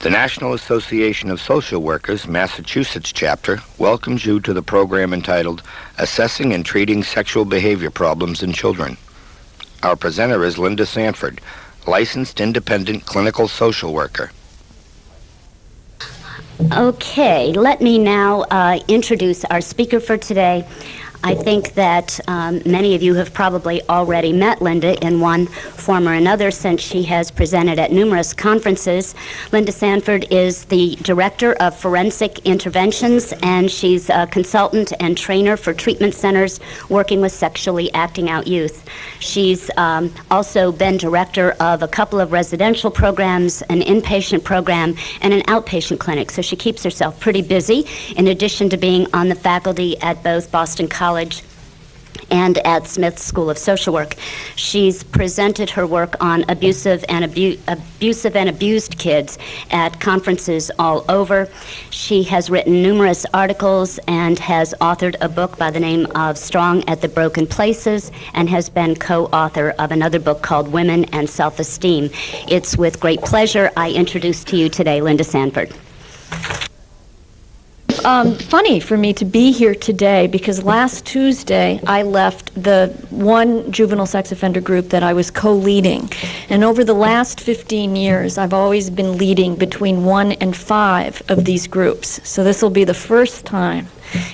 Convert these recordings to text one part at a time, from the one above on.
The National Association of Social Workers, Massachusetts chapter, welcomes you to the program entitled Assessing and Treating Sexual Behavior Problems in Children. Our presenter is Linda Sanford, licensed independent clinical social worker. Okay, let me now introduce our speaker for today. I think that many of you have probably already met Linda in one form or another since she has presented at numerous conferences. Linda Sanford is the Director of Forensic Interventions, and she's a consultant and trainer for treatment centers working with sexually acting out youth. She's also been director of a couple of residential programs, an inpatient program, and an outpatient clinic, so she keeps herself pretty busy, in addition to being on the faculty at both Boston College and at Smith School of Social Work. She's presented her work on abusive and abused kids at conferences all over. She has written numerous articles and has authored a book by the name of Strong at the Broken Places, and has been co-author of another book called Women and Self-Esteem. It's with great pleasure I introduce to you today Linda Sanford. Funny for me to be here today because last Tuesday I left the one juvenile sex offender group that I was co-leading, and over the last 15 years I've always been leading between 1 and 5 of these groups. So this will be the first time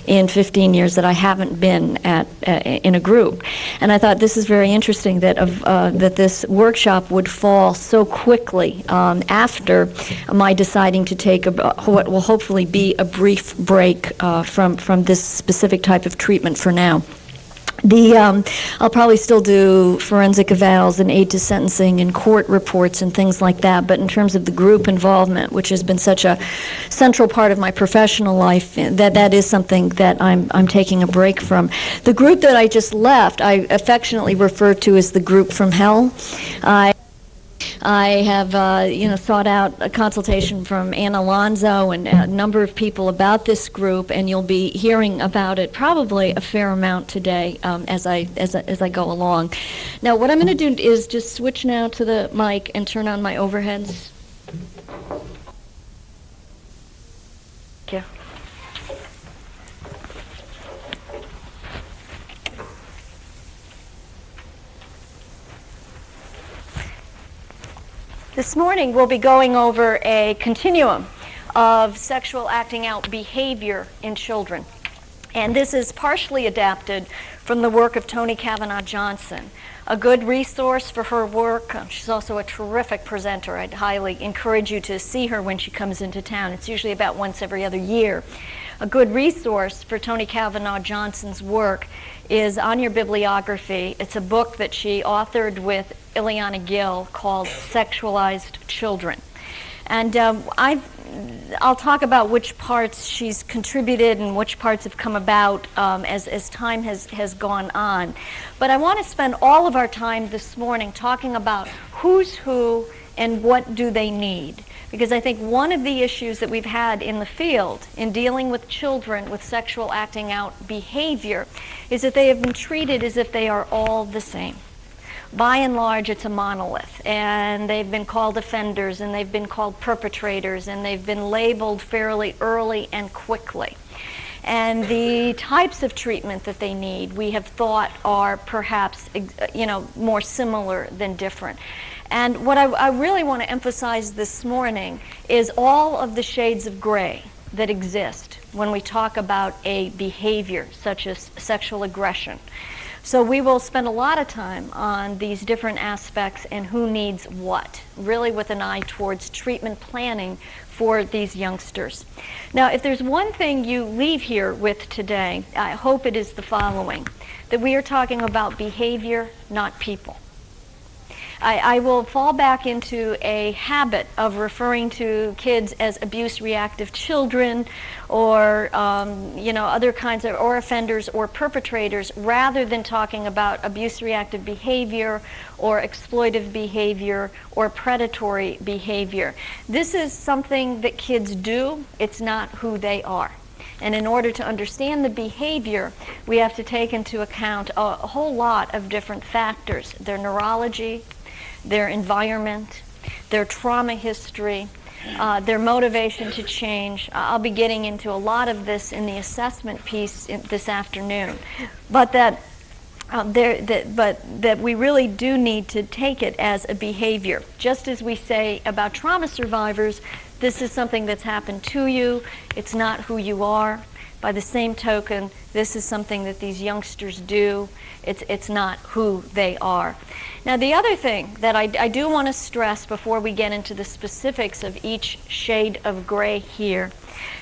in 15 years that I haven't been in a group, and I thought this is very interesting that that this workshop would fall so quickly after my deciding to take what will hopefully be a brief break from this specific type of treatment for now. I'll probably still do forensic evals and aid to sentencing and court reports and things like that, but in terms of the group involvement, which has been such a central part of my professional life, that is something that I'm taking a break from. The group that I just left, I affectionately refer to as the group from hell. I have, sought out a consultation from Ann Alonzo and a number of people about this group, and you'll be hearing about it probably a fair amount today as I go along. Now, what I'm going to do is just switch now to the mic and turn on my overheads. Thank you. This morning we'll be going over a continuum of sexual acting out behavior in children. And this is partially adapted from the work of Toni Cavanaugh Johnson, a good resource for her work. She's also a terrific presenter. I'd highly encourage you to see her when she comes into town. It's usually about once every other year. A good resource for Toni Cavanaugh Johnson's work is on your bibliography. It's a book that she authored with Ileana Gill called Sexualized Children. And I'll talk about which parts she's contributed and which parts have come about as time has gone on. But I want to spend all of our time this morning talking about who's who and what do they need. Because I think one of the issues that we've had in the field in dealing with children with sexual acting out behavior is that they have been treated as if they are all the same. By and large, it's a monolith, and they've been called offenders, and they've been called perpetrators, and they've been labeled fairly early and quickly. And the types of treatment that they need, we have thought are perhaps, more similar than different. And what I really want to emphasize this morning is all of the shades of gray that exist when we talk about a behavior such as sexual aggression. So we will spend a lot of time on these different aspects and who needs what, really with an eye towards treatment planning for these youngsters. Now, if there's one thing you leave here with today, I hope it is the following, that we are talking about behavior, not people. I will fall back into a habit of referring to kids as abuse-reactive children or, other kinds of, or offenders or perpetrators, rather than talking about abuse-reactive behavior or exploitive behavior or predatory behavior. This is something that kids do. It's not who they are. And in order to understand the behavior, we have to take into account a whole lot of different factors: their neurology, their environment, their trauma history, their motivation to change. I'll be getting into a lot of this in the assessment piece this afternoon, but that we really do need to take it as a behavior. Just as we say about trauma survivors, this is something that's happened to you, it's not who you are. By the same token, this is something that these youngsters do, it's not who they are. Now, the other thing that I do want to stress before we get into the specifics of each shade of gray here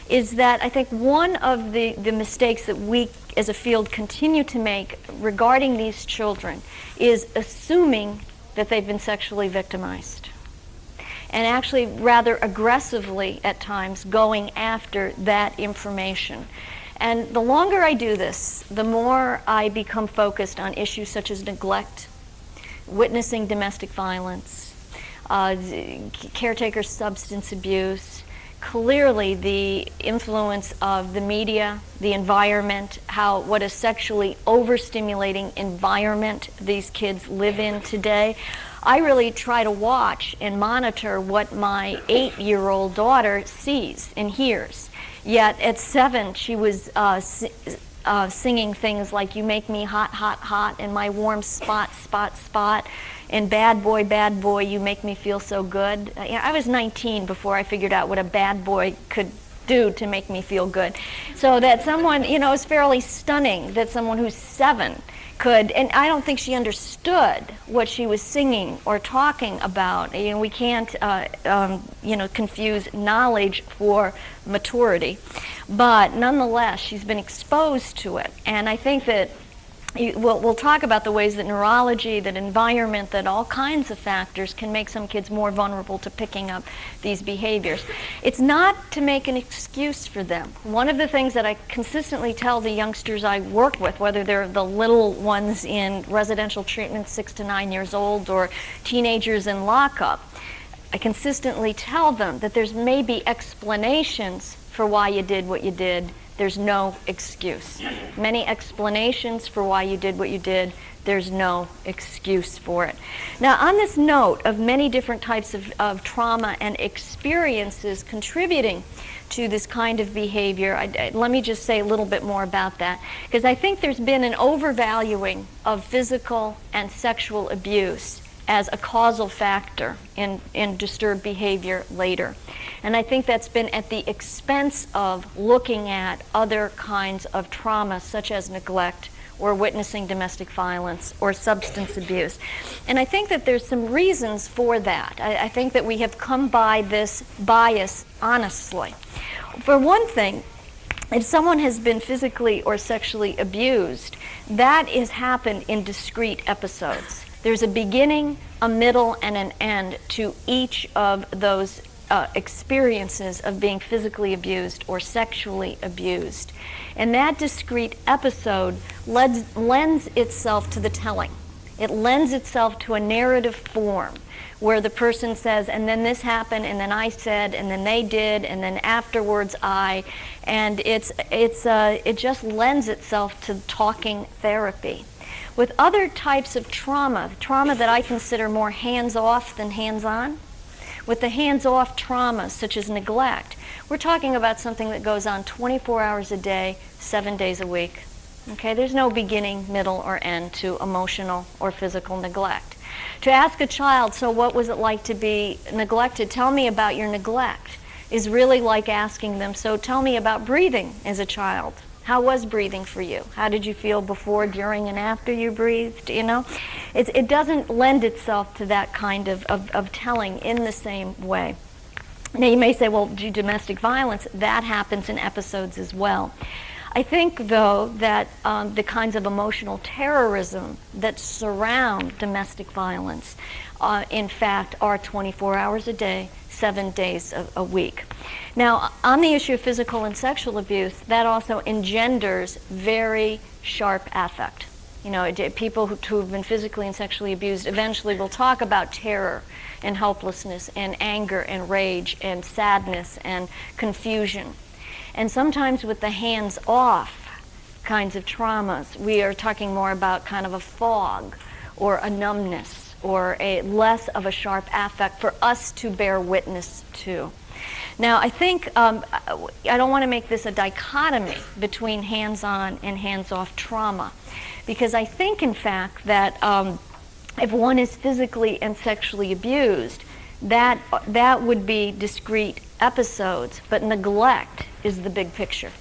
is that I think one of the mistakes that we as a field continue to make regarding these children is assuming that they've been sexually victimized, and actually rather aggressively at times going after that information. And the longer I do this, the more I become focused on issues such as neglect, witnessing domestic violence, caretaker substance abuse, clearly the influence of the media, the environment, what a sexually overstimulating environment these kids live in today. I really try to watch and monitor what my 8-year-old daughter sees and hears. Yet at 7, she was singing things like, "You make me hot, hot, hot," and "My warm spot, spot, spot," and bad boy, you make me feel so good." I was 19 before I figured out what a bad boy could do to make me feel good. So that someone, it's fairly stunning that someone who's 7 could, and I don't think she understood what she was singing or talking about. We can't, confuse knowledge for maturity, but nonetheless, she's been exposed to it, and I think that we'll talk about the ways that neurology, that environment, that all kinds of factors can make some kids more vulnerable to picking up these behaviors. It's not to make an excuse for them. One of the things that I consistently tell the youngsters I work with, whether they're the little ones in residential treatment, 6 to 9 years old, or teenagers in lockup, I consistently tell them that there's maybe explanations for why you did what you did. There's no excuse. Many explanations for why you did what you did. There's no excuse for it. Now, on this note of many different types of trauma and experiences contributing to this kind of behavior, let me just say a little bit more about that, because I think there's been an overvaluing of physical and sexual abuse as a causal factor in disturbed behavior later. And I think that's been at the expense of looking at other kinds of trauma, such as neglect or witnessing domestic violence or substance abuse. And I think that there's some reasons for that. I think that we have come by this bias honestly. For one thing, if someone has been physically or sexually abused, that has happened in discrete episodes. There's a beginning, a middle, and an end to each of those experiences of being physically abused or sexually abused. And that discrete episode lends itself to the telling. It lends itself to a narrative form where the person says, and then this happened, and then I said, and then they did, and then afterwards and it just lends itself to talking therapy. With other types of trauma that I consider more hands-off than hands-on, with the hands-off trauma, such as neglect, we're talking about something that goes on 24 hours a day, 7 days a week. Okay, there's no beginning, middle, or end to emotional or physical neglect. To ask a child, so what was it like to be neglected? Tell me about your neglect, is really like asking them, so tell me about breathing as a child. How was breathing for you? How did you feel before, during, and after you breathed? It doesn't lend itself to that kind of telling in the same way. Now you may say, well, domestic violence, that happens in episodes as well. I think, though, that the kinds of emotional terrorism that surround domestic violence, in fact, are 24 hours a day, 7 days a week. Now, on the issue of physical and sexual abuse, that also engenders very sharp affect. People who have been physically and sexually abused eventually will talk about terror and helplessness and anger and rage and sadness and confusion. And sometimes with the hands-off kinds of traumas, we are talking more about kind of a fog or a numbness or a less of a sharp affect for us to bear witness to. Now, I think I don't want to make this a dichotomy between hands-on and hands-off trauma, because I think, in fact, that if one is physically and sexually abused, that would be discrete episodes, but neglect is the big picture.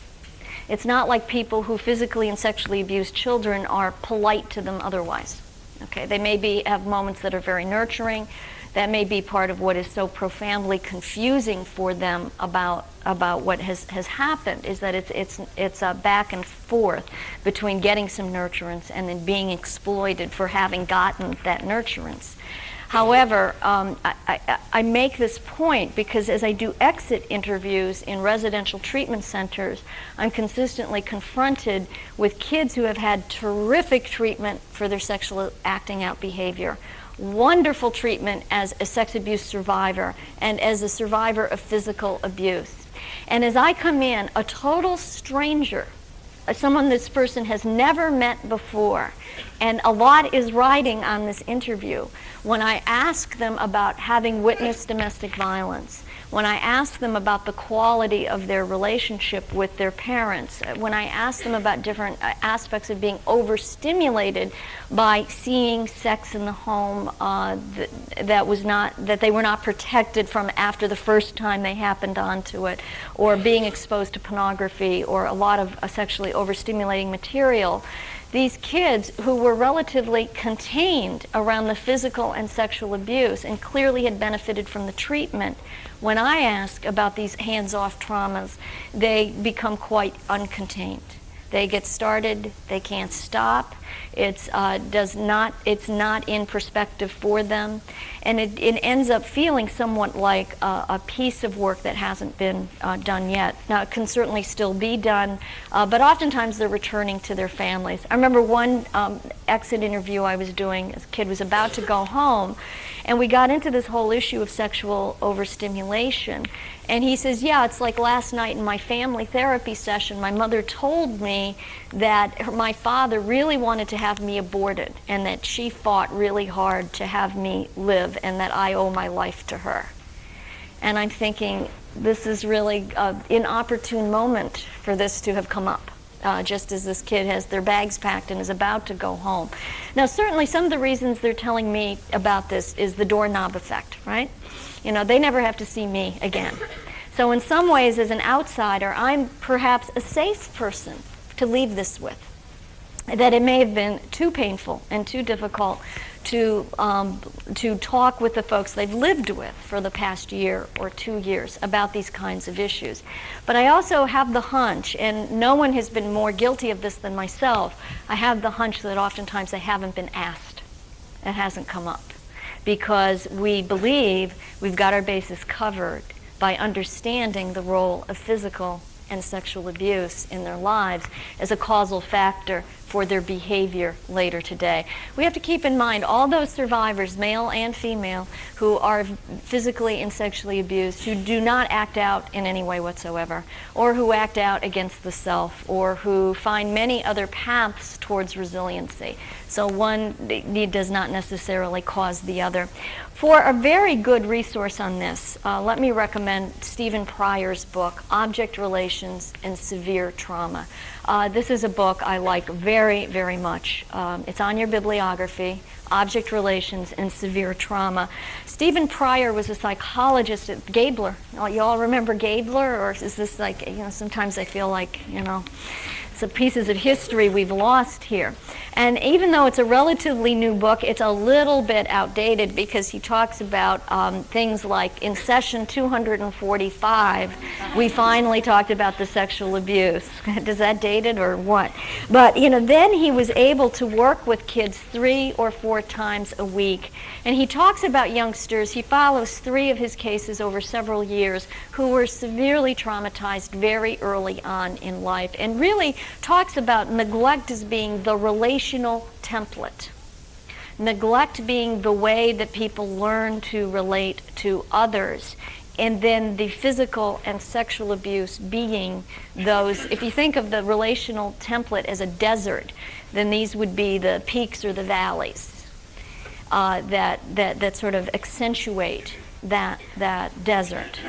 It's not like people who physically and sexually abuse children are polite to them otherwise. Okay, they may have moments that are very nurturing. That may be part of what is so profoundly confusing for them about what has happened, is that it's a back and forth between getting some nurturance and then being exploited for having gotten that nurturance. However, I make this point because as I do exit interviews in residential treatment centers, I'm consistently confronted with kids who have had terrific treatment for their sexual acting out behavior, wonderful treatment as a sex abuse survivor and as a survivor of physical abuse. And as I come in, a total stranger, someone this person has never met before, and a lot is riding on this interview, when I ask them about having witnessed domestic violence, when I ask them about the quality of their relationship with their parents, when I ask them about different aspects of being overstimulated by seeing sex in the home that they were not protected from after the first time they happened onto it, or being exposed to pornography or a lot of sexually overstimulating material, these kids who were relatively contained around the physical and sexual abuse and clearly had benefited from the treatment, when I ask about these hands-off traumas, they become quite uncontained. They get started, they can't stop. It's not in perspective for them, and it ends up feeling somewhat like a piece of work that hasn't been done yet. Now, it can certainly still be done, but oftentimes they're returning to their families. I remember one exit interview I was doing. This kid was about to go home, and we got into this whole issue of sexual overstimulation. And he says, yeah, it's like last night in my family therapy session, my mother told me that my father really wanted to have me aborted and that she fought really hard to have me live and that I owe my life to her. And I'm thinking, this is really an inopportune moment for this to have come up, just as this kid has their bags packed and is about to go home. Now, certainly some of the reasons they're telling me about this is the doorknob effect, right? You know, they never have to see me again. So in some ways, as an outsider, I'm perhaps a safe person to leave this with. That it may have been too painful and too difficult to talk with the folks they've lived with for the past year or 2 years about these kinds of issues. But I also have the hunch, and no one has been more guilty of this than myself, I have the hunch that oftentimes they haven't been asked. It hasn't come up. Because we believe we've got our bases covered by understanding the role of physical and sexual abuse in their lives as a causal factor for their behavior later today. We have to keep in mind all those survivors, male and female, who are physically and sexually abused, who do not act out in any way whatsoever, or who act out against the self, or who find many other paths towards resiliency. So one does not necessarily cause the other. For a very good resource on this, let me recommend Stephen Pryor's book, Object Relations and Severe Trauma. This is a book I like very, very much. It's on your bibliography, Object Relations and Severe Trauma. Stephen Pryor was a psychologist at Gabler. You all remember Gabler? Or is this like, sometimes I feel like, some pieces of history we've lost here. And even though it's a relatively new book, it's a little bit outdated because he talks about things like in session 245, we finally talked about the sexual abuse. Does that date it or what? But then he was able to work with kids 3 or 4 times a week. And he talks about youngsters. He follows 3 of his cases over several years who were severely traumatized very early on in life, and really talks about neglect as being the relational template. Neglect being the way that people learn to relate to others, and then the physical and sexual abuse being those. If you think of the relational template as a desert, then these would be the peaks or the valleys that sort of accentuate that desert.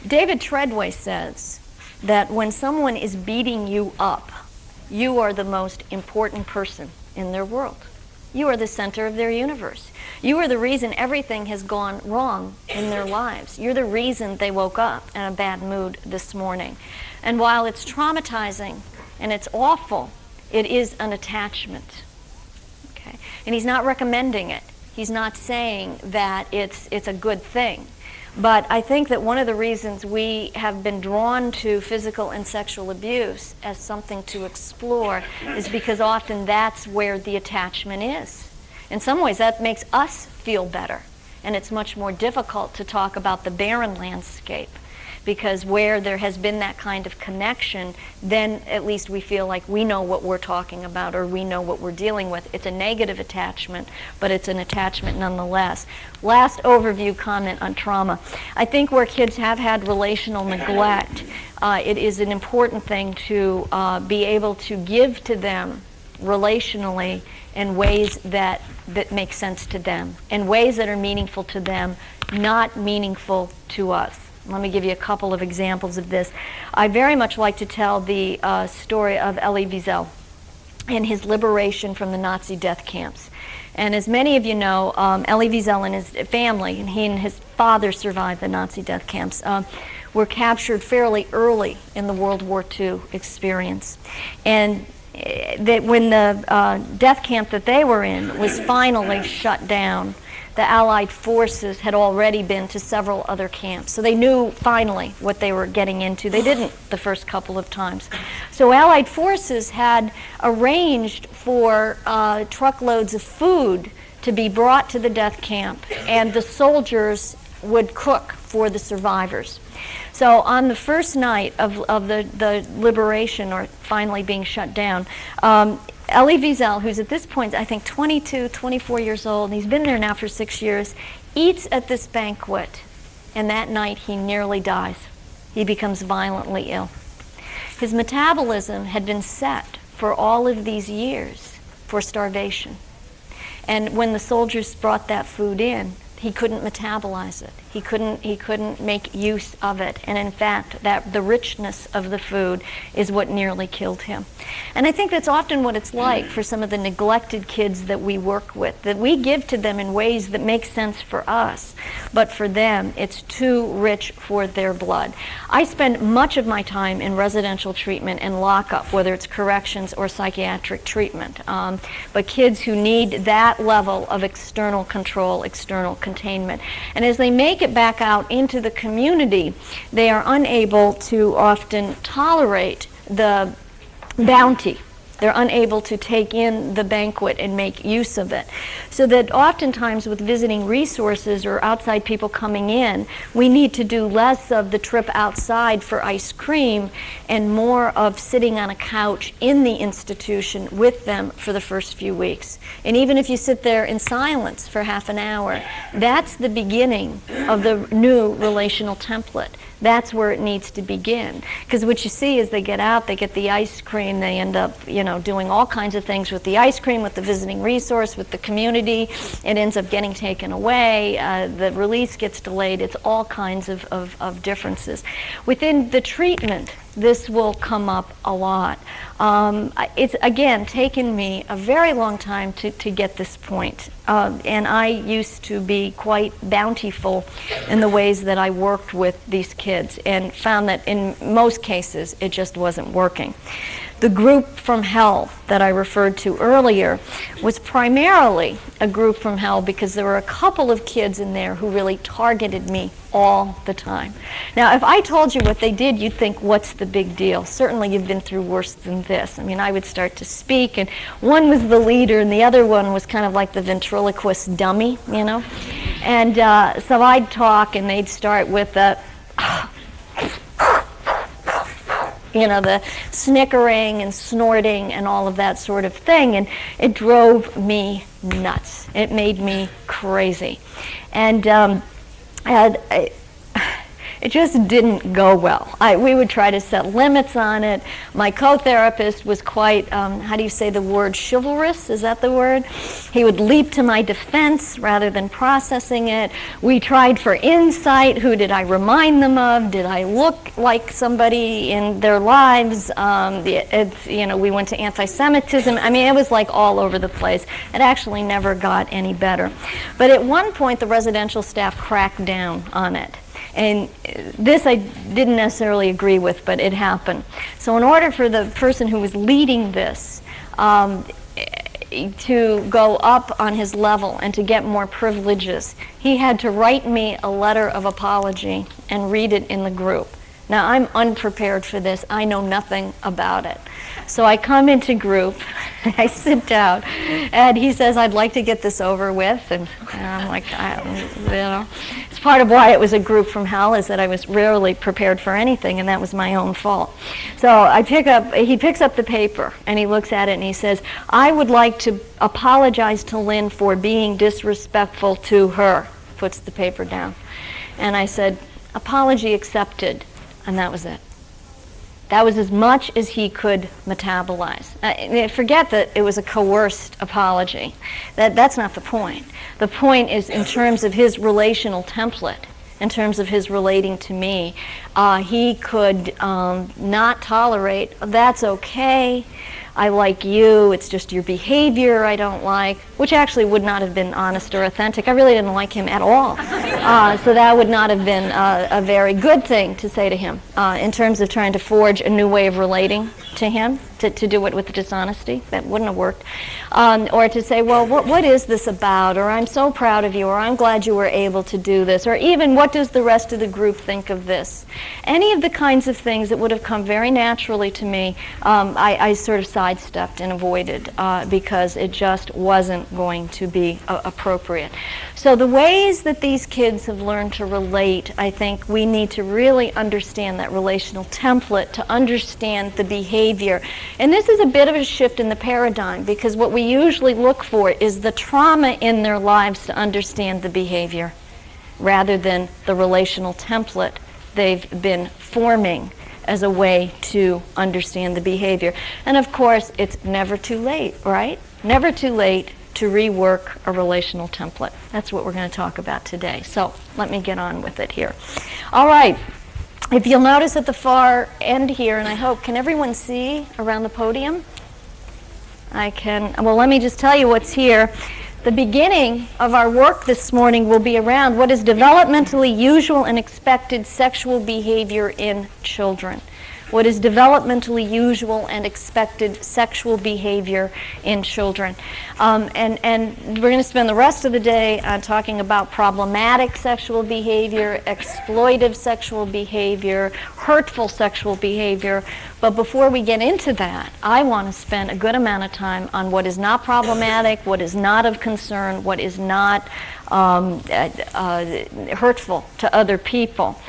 David Treadway says that when someone is beating you up, you are the most important person in their world. You are the center of their universe. You are the reason everything has gone wrong in their lives. You're the reason they woke up in a bad mood this morning. And while it's traumatizing and it's awful, it is an attachment. Okay? And he's not recommending it. He's not saying that it's a good thing. But I think that one of the reasons we have been drawn to physical and sexual abuse as something to explore is because often that's where the attachment is. In some ways, that makes us feel better. And it's much more difficult to talk about the barren landscape, because where there has been that kind of connection, then at least we feel like we know what we're talking about or we know what we're dealing with. It's a negative attachment, but it's an attachment nonetheless. Last overview comment on trauma. I think where kids have had relational neglect, it is an important thing to be able to give to them relationally in ways that make sense to them, in ways that are meaningful to them, not meaningful to us. Let me give you a couple of examples of this. I very much like to tell the story of Elie Wiesel and his liberation from the Nazi death camps. And as many of you know, Elie Wiesel and his family, and he and his father survived the Nazi death camps, were captured fairly early in the World War II experience. And that when the death camp that they were in was finally shut down, the Allied forces had already been to several other camps. So they knew finally what they were getting into. They didn't the first couple of times. So Allied forces had arranged for truckloads of food to be brought to the death camp, and the soldiers would cook for the survivors. So on the first night of the liberation, or finally being shut down, Elie Wiesel, who's at this point, I think 22, 24 years old, and he's been there now for 6 years, eats at this banquet, and that night he nearly dies. He becomes violently ill. His metabolism had been set for all of these years for starvation. And when the soldiers brought that food in, he couldn't metabolize it. He couldn't make use of it. And in fact, the richness of the food is what nearly killed him. And I think that's often what it's like for some of the neglected kids that we work with, that we give to them in ways that make sense for us, but for them, it's too rich for their blood. I spend much of my time in residential treatment and lockup, whether it's corrections or psychiatric treatment. But kids who need that level of external control, external containment. And as they make it back out into the community, they are unable to often tolerate the bounty. They're unable to take in the banquet and make use of it. So that oftentimes with visiting resources or outside people coming in, we need to do less of the trip outside for ice cream and more of sitting on a couch in the institution with them for the first few weeks. And even if you sit there in silence for half an hour, that's the beginning of the new relational template. That's where it needs to begin. Because what you see is they get out, they get the ice cream, they end up, doing all kinds of things with the ice cream, with the visiting resource, with the community. It ends up getting taken away. The release gets delayed. It's all kinds of differences. Within the treatment, this will come up a lot. It's, again, taken me a very long time to get this point. And I used to be quite bountiful in the ways that I worked with these kids and found that in most cases it just wasn't working. The group from hell that I referred to earlier was primarily a group from hell because there were a couple of kids in there who really targeted me all the time. Now, if I told you what they did, you'd think, what's the big deal? Certainly you've been through worse than this. I mean, I would start to speak, and one was the leader, and the other one was kind of like the ventriloquist dummy, And so I'd talk, and they'd start with the snickering and snorting and all of that sort of thing, and it drove me nuts. It made me crazy. And it It just didn't go well. We would try to set limits on it. My co-therapist was quite, how do you say the word, chivalrous? Is that the word? He would leap to my defense rather than processing it. We tried for insight. Who did I remind them of? Did I look like somebody in their lives? We went to anti-Semitism. I mean, it was like all over the place. It actually never got any better. But at one point, the residential staff cracked down on it. And this I didn't necessarily agree with, but it happened. So in order for the person who was leading this to go up on his level and to get more privileges, he had to write me a letter of apology and read it in the group. Now, I'm unprepared for this. I know nothing about it. So I come into group, I sit down, and he says, I'd like to get this over with. And I'm like, it's part of why it was a group from hell, is that I was rarely prepared for anything, and that was my own fault. So he picks up the paper, and he looks at it, and he says, I would like to apologize to Lynn for being disrespectful to her. Puts the paper down. And I said, apology accepted. And that was it. That was as much as he could metabolize. Forget that it was a coerced apology. That's not the point. The point is in terms of his relational template, in terms of his relating to me, he could not tolerate, that's okay, I like you, it's just your behavior I don't like, which actually would not have been honest or authentic. I really didn't like him at all. So that would not have been a very good thing to say to him in terms of trying to forge a new way of relating to him, to do it with dishonesty. That wouldn't have worked. Or to say, well, what is this about? Or I'm so proud of you, or I'm glad you were able to do this, or even what does the rest of the group think of this? Any of the kinds of things that would have come very naturally to me, I sort of sidestepped and avoided because it just wasn't going to be appropriate. So the ways that these kids have learned to relate, I think we need to really understand that relational template to understand the behavior. And this is a bit of a shift in the paradigm, because what we usually look for is the trauma in their lives to understand the behavior rather than the relational template they've been forming as a way to understand the behavior. And of course, it's never too late, right? Never too late to rework a relational template. That's what we're going to talk about today. So let me get on with it here. All right. If you'll notice at the far end here, and I hope, can everyone see around the podium? I can. Well, let me just tell you what's here. The beginning of our work this morning will be around what is developmentally usual and expected sexual behavior in children. What is developmentally usual and expected sexual behavior in children. And we're going to spend the rest of the day talking about problematic sexual behavior, exploitive sexual behavior, hurtful sexual behavior. But before we get into that, I want to spend a good amount of time on what is not problematic, what is not of concern, what is not hurtful to other people.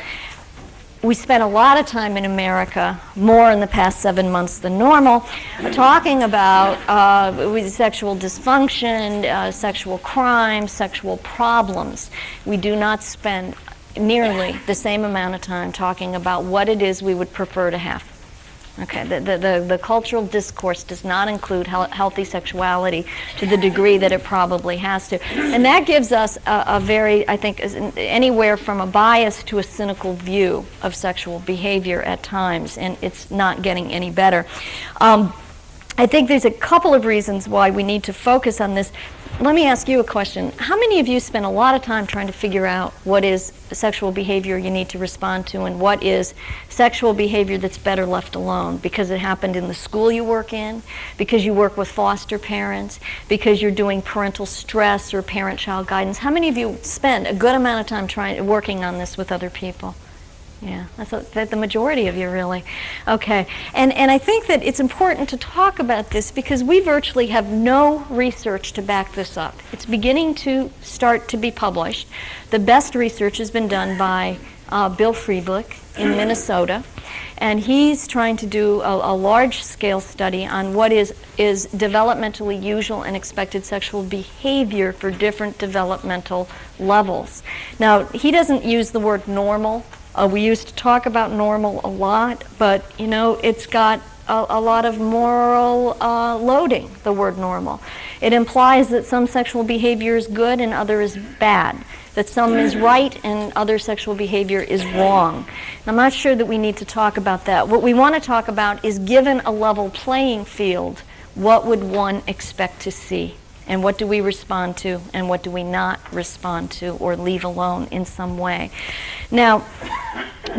We spent a lot of time in America, more in the past 7 months than normal, talking about sexual dysfunction, sexual crime, sexual problems. We do not spend nearly the same amount of time talking about what it is we would prefer to have. Okay, the cultural discourse does not include healthy sexuality to the degree that it probably has to. And that gives us a very, I think, anywhere from a biased to a cynical view of sexual behavior at times, and it's not getting any better. I think there's a couple of reasons why we need to focus on this. Let me ask you a question. How many of you spend a lot of time trying to figure out what is sexual behavior you need to respond to and what is sexual behavior that's better left alone because it happened in the school you work in, because you work with foster parents, because you're doing parental stress or parent-child guidance? How many of you spend a good amount of time working on this with other people? Yeah, that's the majority of you, really. Okay, and I think that it's important to talk about this because we virtually have no research to back this up. It's beginning to start to be published. The best research has been done by Bill Friedlich in Minnesota, and he's trying to do a large-scale study on what is developmentally usual and expected sexual behavior for different developmental levels. Now, he doesn't use the word normal We used to talk about normal a lot, but you know, it's got a lot of moral loading, the word normal. It implies that some sexual behavior is good and other is bad, that some is right and other sexual behavior is wrong. And I'm not sure that we need to talk about that. What we want to talk about is, given a level playing field, what would one expect to see? And what do we respond to, and what do we not respond to or leave alone in some way? Now,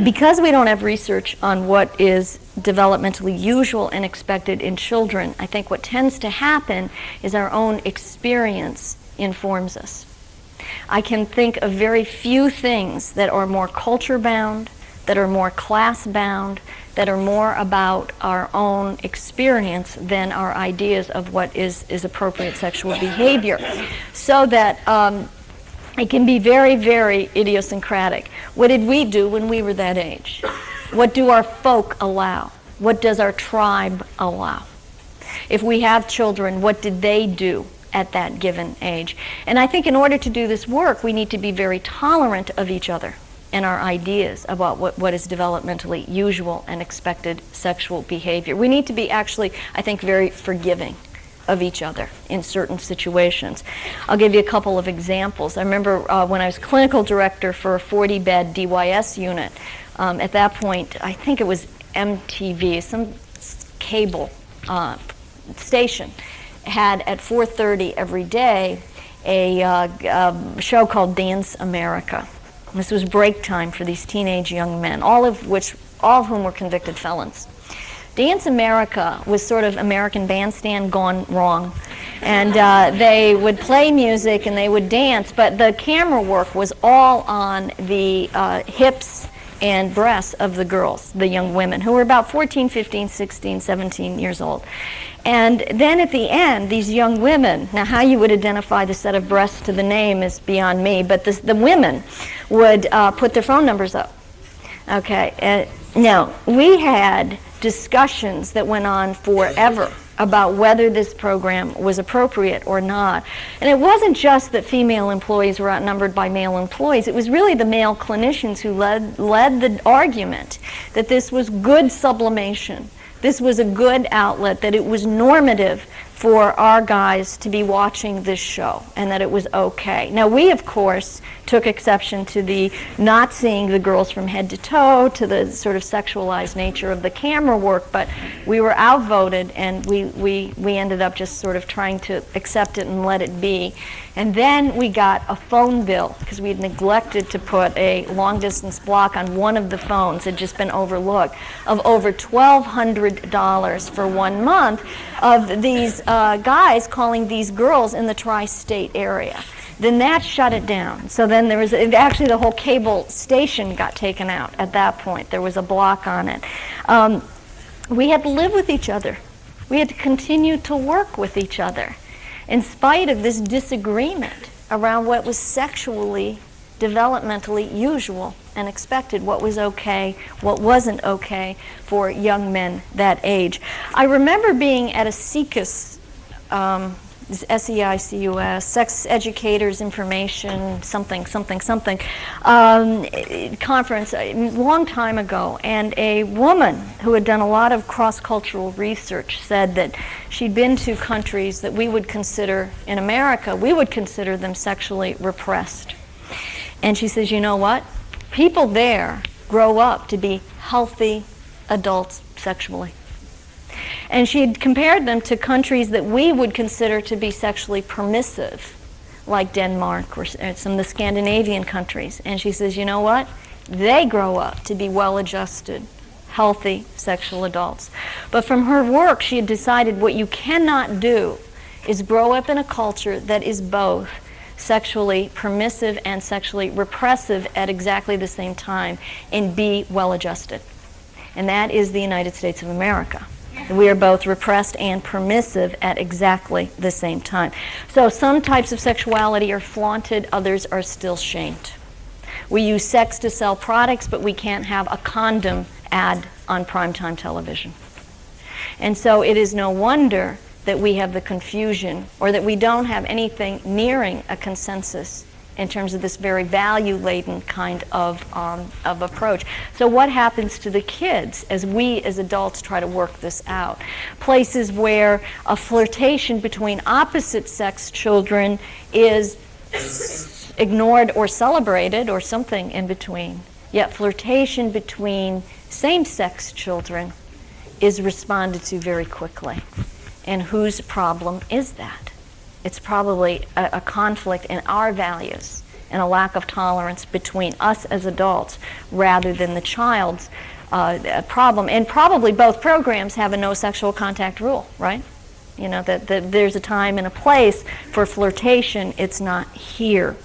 because we don't have research on what is developmentally usual and expected in children, I think what tends to happen is our own experience informs us. I can think of very few things that are more culture-bound, that are more class-bound, that are more about our own experience than our ideas of what is appropriate sexual behavior. So that it can be very, very idiosyncratic. What did we do when we were that age? What do our folk allow? What does our tribe allow? If we have children, what did they do at that given age? And I think in order to do this work, we need to be very tolerant of each other and our ideas about what is developmentally usual and expected sexual behavior. We need to be actually, I think, very forgiving of each other in certain situations. I'll give you a couple of examples. I remember when I was clinical director for a 40-bed DYS unit, at that point, I think it was MTV, some cable station, had at 4:30 every day a show called Dance America. This was break time for these teenage young men, all of whom were convicted felons. Dance America was sort of American Bandstand gone wrong. And they would play music and they would dance, but the camera work was all on the hips and breasts of the girls, the young women, who were about 14, 15, 16, 17 years old. And then at the end, these young women, now how you would identify the set of breasts to the name is beyond me, but the women would put their phone numbers up. Okay, now we had discussions that went on forever about whether this program was appropriate or not. And it wasn't just that female employees were outnumbered by male employees. It was really the male clinicians who led the argument that this was good sublimation. This was a good outlet, that it was normative for our guys to be watching this show, and that it was okay. Now, we, of course, took exception to the not seeing the girls from head to toe, to the sort of sexualized nature of the camera work, but we were outvoted, and we ended up just sort of trying to accept it and let it be. And then we got a phone bill, because we had neglected to put a long-distance block on one of the phones, had just been overlooked, of over $1,200 for 1 month of these guys calling these girls in the tri-state area. Then that shut it down. So then there was, actually the whole cable station got taken out at that point. There was a block on it. We had to live with each other. We had to continue to work with each other in spite of this disagreement around what was sexually, developmentally usual and expected, what was okay, what wasn't okay for young men that age. I remember being at a SEICUS, SEICUS, Sex Educators Information something conference a long time ago, and a woman who had done a lot of cross-cultural research said that she'd been to countries that we would consider, in America, we would consider them sexually repressed. And she says, you know what? People there grow up to be healthy adults sexually. And she had compared them to countries that we would consider to be sexually permissive, like Denmark or some of the Scandinavian countries. And she says, you know what? They grow up to be well-adjusted, healthy sexual adults. But from her work, she had decided what you cannot do is grow up in a culture that is both sexually permissive and sexually repressive at exactly the same time and be well-adjusted. And that is the United States of America. We are both repressed and permissive at exactly the same time. So some types of sexuality are flaunted, others are still shamed. We use sex to sell products, but we can't have a condom ad on primetime television. And so it is no wonder that we have the confusion, or that we don't have anything nearing a consensus in terms of this very value-laden kind of approach. So what happens to the kids as we as adults try to work this out? Places where a flirtation between opposite-sex children is ignored or celebrated or something in between. Yet flirtation between same-sex children is responded to very quickly. And whose problem is that? It's probably a conflict in our values and a lack of tolerance between us as adults rather than the child's problem. And probably both programs have a no sexual contact rule, right? You know, that there's a time and a place for flirtation. It's not here.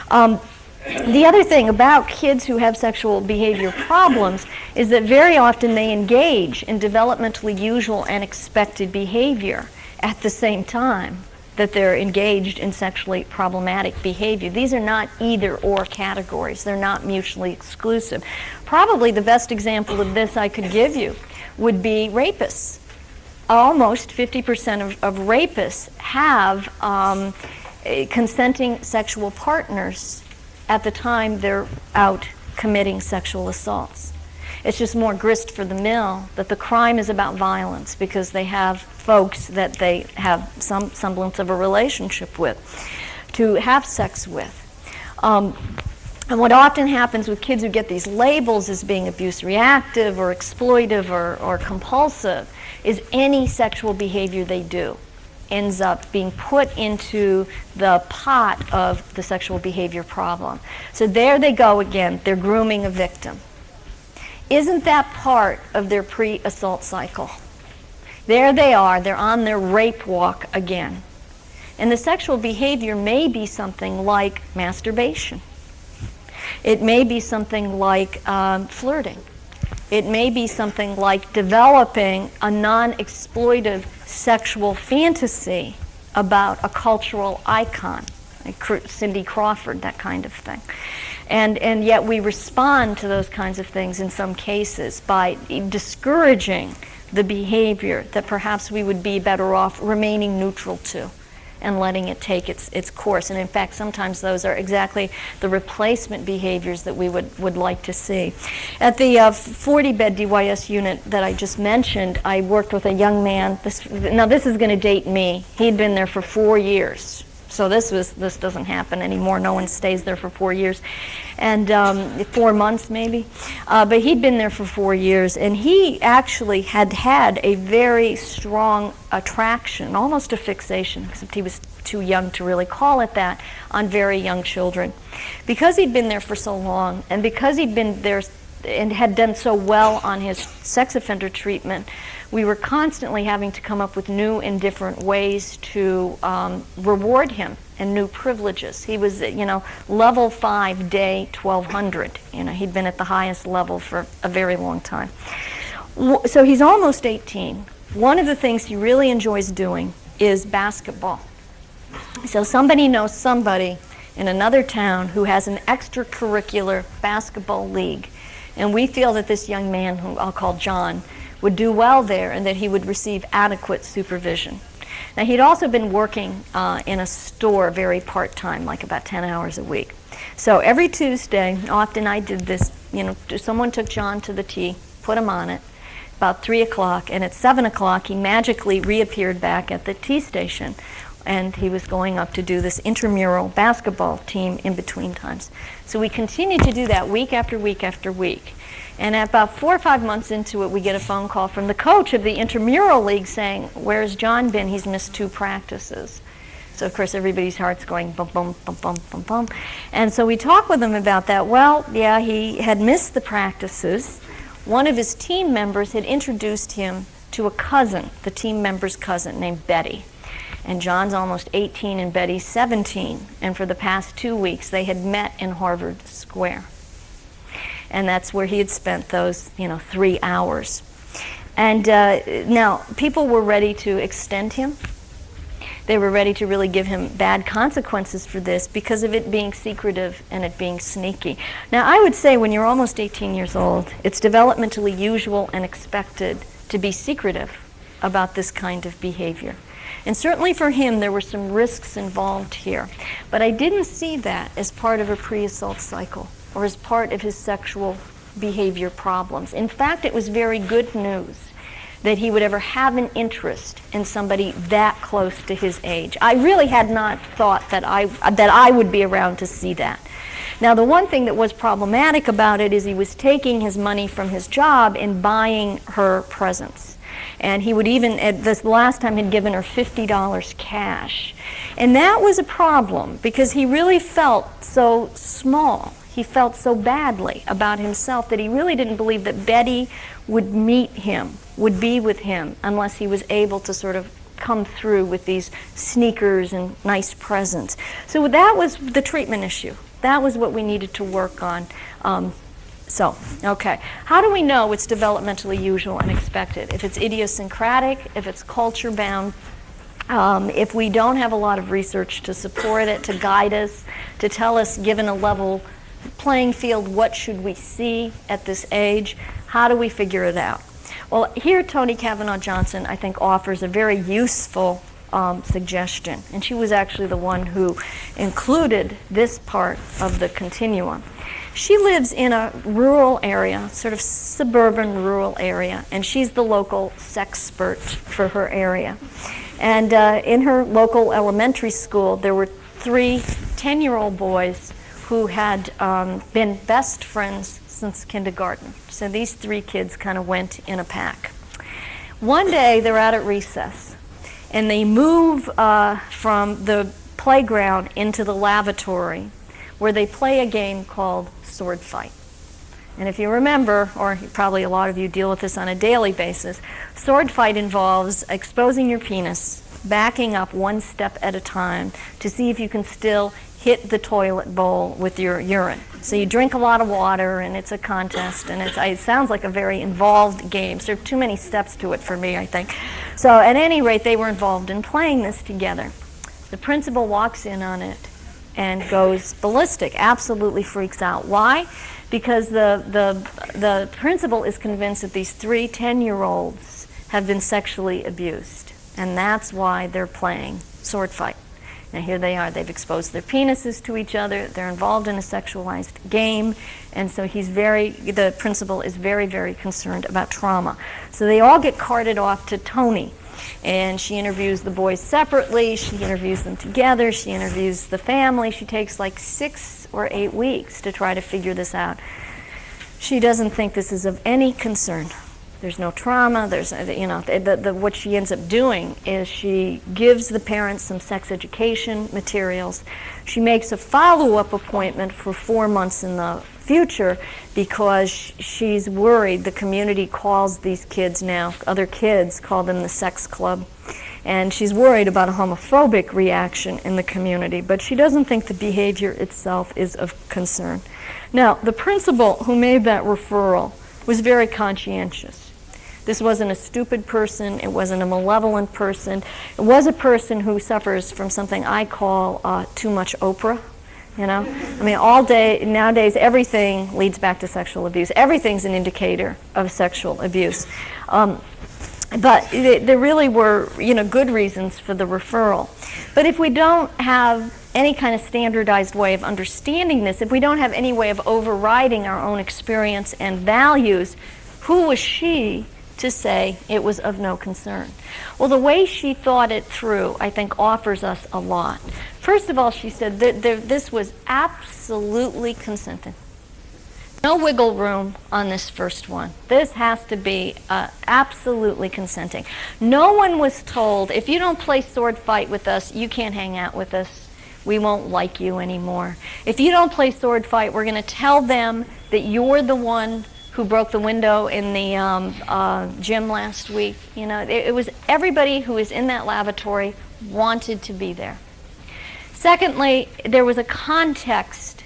The other thing about kids who have sexual behavior problems is that very often they engage in developmentally usual and expected behavior at the same time that they're engaged in sexually problematic behavior. These are not either-or categories. They're not mutually exclusive. Probably the best example of this I could give you would be rapists. Almost 50% of rapists have consenting sexual partners at the time they're out committing sexual assaults. It's just more grist for the mill that the crime is about violence because they have folks that they have some semblance of a relationship with to have sex with. And what often happens with kids who get these labels as being abuse reactive or exploitive or compulsive is any sexual behavior they do ends up being put into the pot of the sexual behavior problem. So there they go again, they're grooming a victim. Isn't that part of their pre-assault cycle? There they are, they're on their rape walk again. And the sexual behavior may be something like masturbation. It may be something like flirting. It may be something like developing a non-exploitive sexual fantasy about a cultural icon, like Cindy Crawford, that kind of thing. And yet we respond to those kinds of things in some cases by discouraging the behavior that perhaps we would be better off remaining neutral to and letting it take its course. And in fact, sometimes those are exactly the replacement behaviors that we would like to see. At the 40-bed DYS unit that I just mentioned, I worked with a young man. Now this is going to date me. He'd been there for 4 years. So this doesn't happen anymore. No one stays there for 4 years, and 4 months maybe. But he'd been there for 4 years, and he actually had a very strong attraction, almost a fixation, except he was too young to really call it that, on very young children. Because he'd been there for so long, and because he'd been there and had done so well on his sex offender treatment, we were constantly having to come up with new and different ways to reward him and new privileges. He was, level 5, day 1200. He'd been at the highest level for a very long time. So he's almost 18. One of the things he really enjoys doing is basketball. So somebody knows somebody in another town who has an extracurricular basketball league. And we feel that this young man, who I'll call John, would do well there and that he would receive adequate supervision. Now, he'd also been working in a store very part-time, like about 10 hours a week. So every Tuesday, often I did this, someone took John to the tee, put him on it, about 3 o'clock, and at 7 o'clock he magically reappeared back at the tee station, and he was going up to do this intramural basketball team in between times. So we continued to do that week after week after week. And at about 4 or 5 months into it, we get a phone call from the coach of the intramural league saying, "Where's John been? He's missed 2 practices." So of course everybody's heart's going bum, bum, bum, bum, bum, bum. And so we talked with him about that. Well, yeah, he had missed the practices. One of his team members had introduced him to a cousin, the team member's cousin, named Betty. And John's almost 18 and Betty's 17. And for the past 2 weeks, they had met in Harvard Square. And that's where he had spent those, 3 hours. And now, people were ready to extend him. They were ready to really give him bad consequences for this because of it being secretive and it being sneaky. Now, I would say when you're almost 18 years old, it's developmentally usual and expected to be secretive about this kind of behavior. And certainly for him, there were some risks involved here. But I didn't see that as part of a pre-assault cycle or as part of his sexual behavior problems. In fact, it was very good news that he would ever have an interest in somebody that close to his age. I really had not thought that I would be around to see that. Now, the one thing that was problematic about it is he was taking his money from his job and buying her presents. And he would even, at this last time, had given her $50 cash. And that was a problem because he really felt so small. He felt so badly about himself that he really didn't believe that Betty would meet him, would be with him, unless he was able to sort of come through with these sneakers and nice presents. So that was the treatment issue. That was what we needed to work on. Okay. How do we know it's developmentally usual and expected? If it's idiosyncratic, if it's culture-bound, if we don't have a lot of research to support it, to guide us, to tell us, given a level playing field, what should we see at this age? How do we figure it out? Well, here Toni Cavanaugh Johnson, I think, offers a very useful suggestion. And she was actually the one who included this part of the continuum. She lives in a rural area, sort of suburban rural area, and she's the local sexpert for her area. And in her local elementary school, there were 3 10-year-old boys who had been best friends since kindergarten. So these 3 kids kind of went in a pack. One day, they're out at recess, and they move from the playground into the lavatory, where they play a game called sword fight. And if you remember, or probably a lot of you deal with this on a daily basis, sword fight involves exposing your penis, backing up 1 step at a time to see if you can still hit the toilet bowl with your urine. So you drink a lot of water, and it's a contest, and it sounds like a very involved game. So there are too many steps to it for me, I think. So at any rate, they were involved in playing this together. The principal walks in on it and goes ballistic, absolutely freaks out. Why? Because the principal is convinced that these 3 10-year-olds have been sexually abused, and that's why they're playing sword fight. Now here they are, they've exposed their penises to each other, they're involved in a sexualized game, and so the principal is very, very concerned about trauma. So they all get carted off to Toni, and she interviews the boys separately, she interviews them together, she interviews the family. She takes like 6 or 8 weeks to try to figure this out. She doesn't think this is of any concern. There's no trauma. There's, what she ends up doing is she gives the parents some sex education materials. She makes a follow-up appointment for 4 months in the future because she's worried. The community calls these kids now, other kids call them the sex club, and she's worried about a homophobic reaction in the community, but she doesn't think the behavior itself is of concern. Now, the principal who made that referral was very conscientious. This wasn't a stupid person. It wasn't a malevolent person. It was a person who suffers from something I call too much Oprah. You know, I mean, all day nowadays, everything leads back to sexual abuse. Everything's an indicator of sexual abuse. But there really were, good reasons for the referral. But if we don't have any kind of standardized way of understanding this, if we don't have any way of overriding our own experience and values, who was she to say it was of no concern? Well, the way she thought it through, I think, offers us a lot. First of all, she said that this was absolutely consenting. No wiggle room on this first one. This has to be absolutely consenting. No one was told, if you don't play sword fight with us, you can't hang out with us. We won't like you anymore. If you don't play sword fight, we're going to tell them that you're the one who broke the window in the gym last week. It was everybody who was in that lavatory wanted to be there. Secondly, there was a context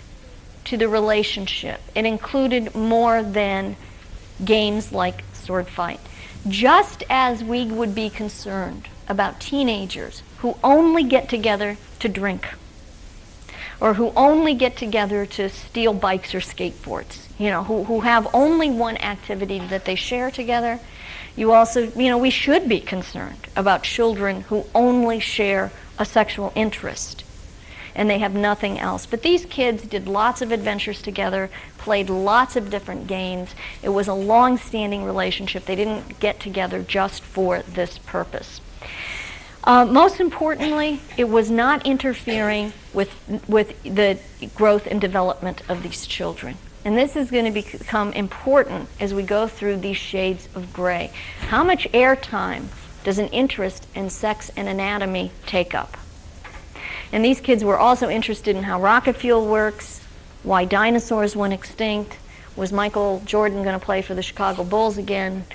to the relationship. It included more than games like sword fight. Just as we would be concerned about teenagers who only get together to drink, or who only get together to steal bikes or skateboards, who have only one activity that they share together. You also, we should be concerned about children who only share a sexual interest and they have nothing else. But these kids did lots of adventures together, played lots of different games. It was a long-standing relationship. They didn't get together just for this purpose. Most importantly, it was not interfering with the growth and development of these children. And this is going to become important as we go through these shades of gray. How much airtime does an interest in sex and anatomy take up? And these kids were also interested in how rocket fuel works, why dinosaurs went extinct, was Michael Jordan going to play for the Chicago Bulls again?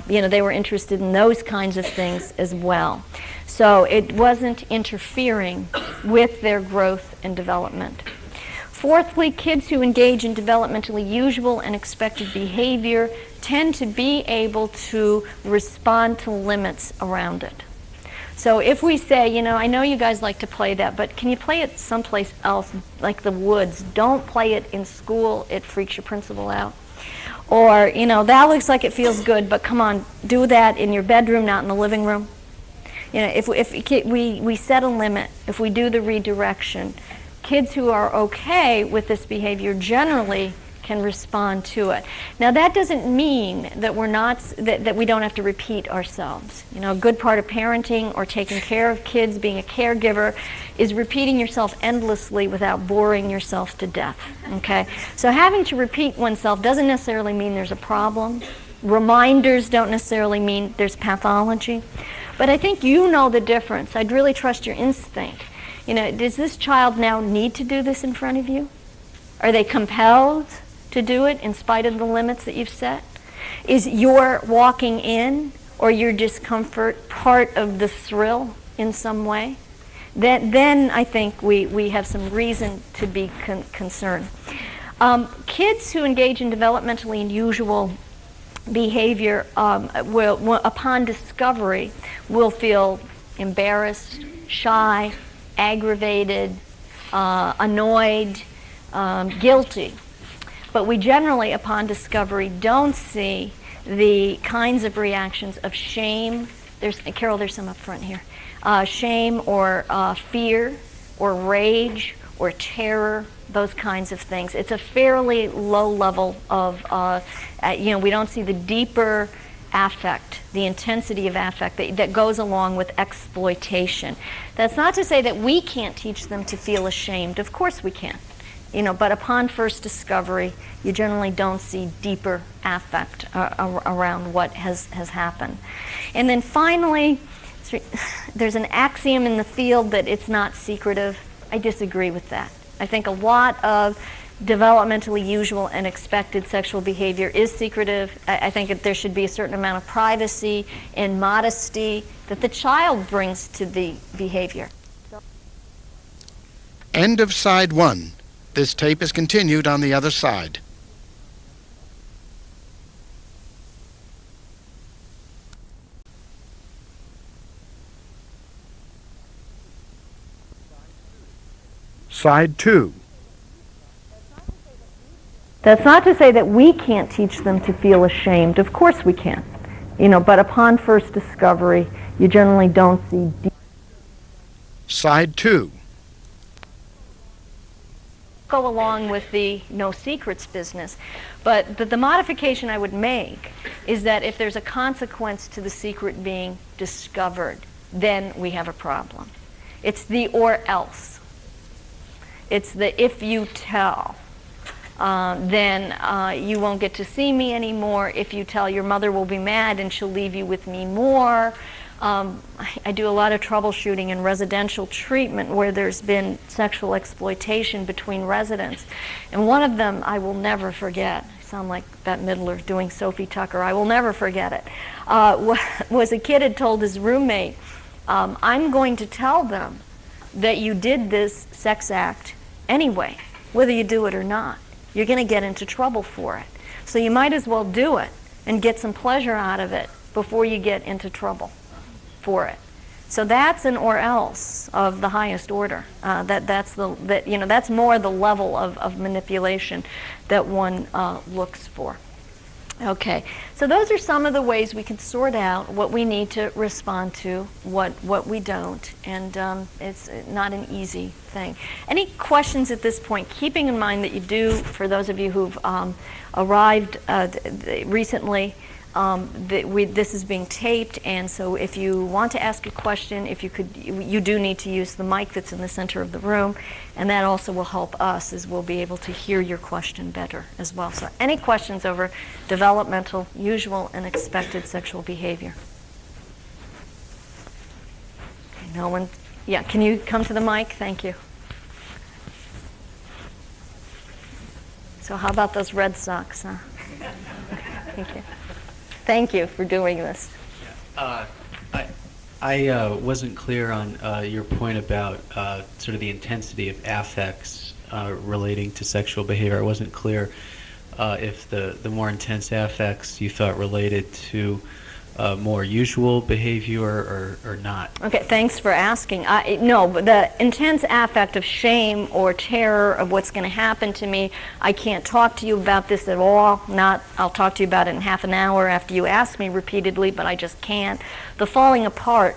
They were interested in those kinds of things as well. So it wasn't interfering with their growth and development. Fourthly, kids who engage in developmentally usual and expected behavior tend to be able to respond to limits around it. So if we say, I know you guys like to play that, but can you play it someplace else, like the woods? Don't play it in school. It freaks your principal out. Or, that looks like it feels good, but come on, do that in your bedroom, not in the living room. If we set a limit, if we do the redirection, kids who are okay with this behavior generally can respond to it. Now that doesn't mean that that we don't have to repeat ourselves. A good part of parenting or taking care of kids, being a caregiver, is repeating yourself endlessly without boring yourself to death. Okay? So having to repeat oneself doesn't necessarily mean there's a problem. Reminders don't necessarily mean there's pathology. But I think you know the difference. I'd really trust your instinct. Does this child now need to do this in front of you? Are they compelled to do it in spite of the limits that you've set? Is your walking in or your discomfort part of the thrill in some way? Then I think we have some reason to be concerned. Kids who engage in developmentally unusual behavior will, upon discovery, will feel embarrassed, shy, aggravated, annoyed, guilty. But we generally, upon discovery, don't see the kinds of reactions of shame. Carol, there's some up front here. Shame or fear or rage or terror, those kinds of things. It's a fairly low level of, we don't see the deeper affect, the intensity of affect that goes along with exploitation. That's not to say that we can't teach them to feel ashamed. Of course we can. But upon first discovery, you generally don't see deeper affect around what has happened. And then finally, there's an axiom in the field that it's not secretive. I disagree with that. I think a lot of developmentally usual and expected sexual behavior is secretive. I think that there should be a certain amount of privacy and modesty that the child brings to the behavior. End of side 1. This tape is continued on the other side. Side 2. That's not to say that we can't teach them to feel ashamed. Of course we can. But upon first discovery, you generally don't see Side 2. Go along with the no secrets business. But the modification I would make is that if there's a consequence to the secret being discovered, then we have a problem. It's the or else. It's the if you tell, then you won't get to see me anymore. If you tell, your mother will be mad and she'll leave you with me more. I do a lot of troubleshooting in residential treatment where there's been sexual exploitation between residents. And one of them I will never forget. I sound like Bette Midler doing Sophie Tucker. I will never forget it. Was a kid had told his roommate, I'm going to tell them that you did this sex act anyway, whether you do it or not. You're going to get into trouble for it. So you might as well do it and get some pleasure out of it before you get into trouble for it. So that's an or else of the highest order. That's more the level of manipulation that one looks for. Okay, so those are some of the ways we can sort out what we need to respond to, what we don't, and it's not an easy thing. Any questions at this point? Keeping in mind that you do, for those of you who've arrived recently, this is being taped, and so if you want to ask a question, you do need to use the mic that's in the center of the room, and that also will help us, as we'll be able to hear your question better as well. So any questions over developmental, usual, and expected sexual behavior? Okay, no one? Yeah, can you come to the mic? Thank you. So how about those Red Sox, huh? Okay, thank you. Thank you for doing this. I wasn't clear on your point about sort of the intensity of affects relating to sexual behavior. I wasn't clear if the more intense affects you thought related to more usual behavior or not. Okay, thanks for asking. No, but the intense affect of shame or terror of what's going to happen to me, I can't talk to you about this at all. I'll talk to you about it in half an hour after you ask me repeatedly, but I just can't. The falling apart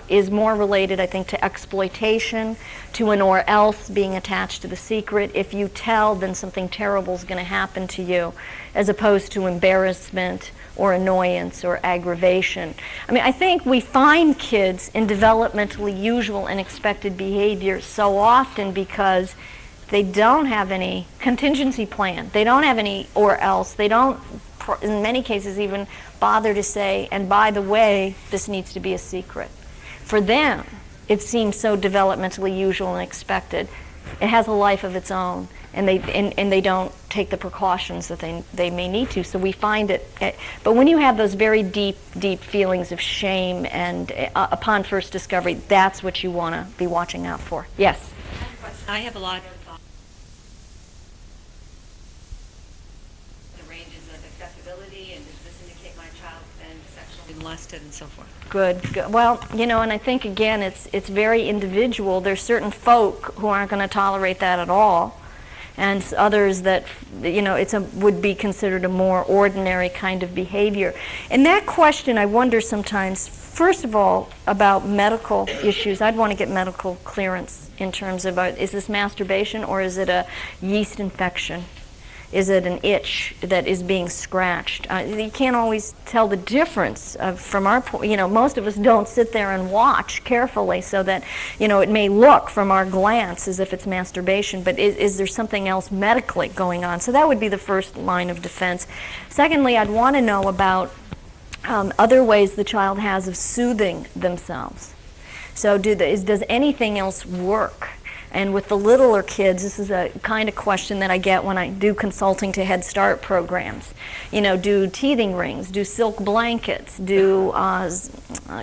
is more related, I think, to exploitation, to an or else being attached to the secret. If you tell, then something terrible is going to happen to you, as opposed to embarrassment or annoyance or aggravation. I mean, I think we find kids in developmentally usual and expected behavior so often because they don't have any contingency plan. They don't have any or else. They don't, in many cases, even bother to say, and by the way, this needs to be a secret. For them, it seems so developmentally usual and expected. It has a life of its own, and they don't take the precautions that they may need to. So we find it. But when you have those very deep feelings of shame, and upon first discovery, that's what you want to be watching out for. Yes. I have a lot of the ranges of acceptability, and does this indicate my child been sexually molested and so forth? Good. Well, and I think again, it's very individual. There's certain folk who aren't going to tolerate that at all, and others that would be considered a more ordinary kind of behavior. And that question, I wonder sometimes, first of all, about medical issues. I'd want to get medical clearance in terms of, is this masturbation or is it a yeast infection? Is it an itch that is being scratched? You can't always tell the difference from our point. Most of us don't sit there and watch carefully, so that it may look from our glance as if it's masturbation, but is there something else medically going on? So that would be the first line of defense. Secondly, I'd want to know about other ways the child has of soothing themselves. So does anything else work? And with the littler kids, this is a kind of question that I get when I do consulting to Head Start programs. Do teething rings, do silk blankets, do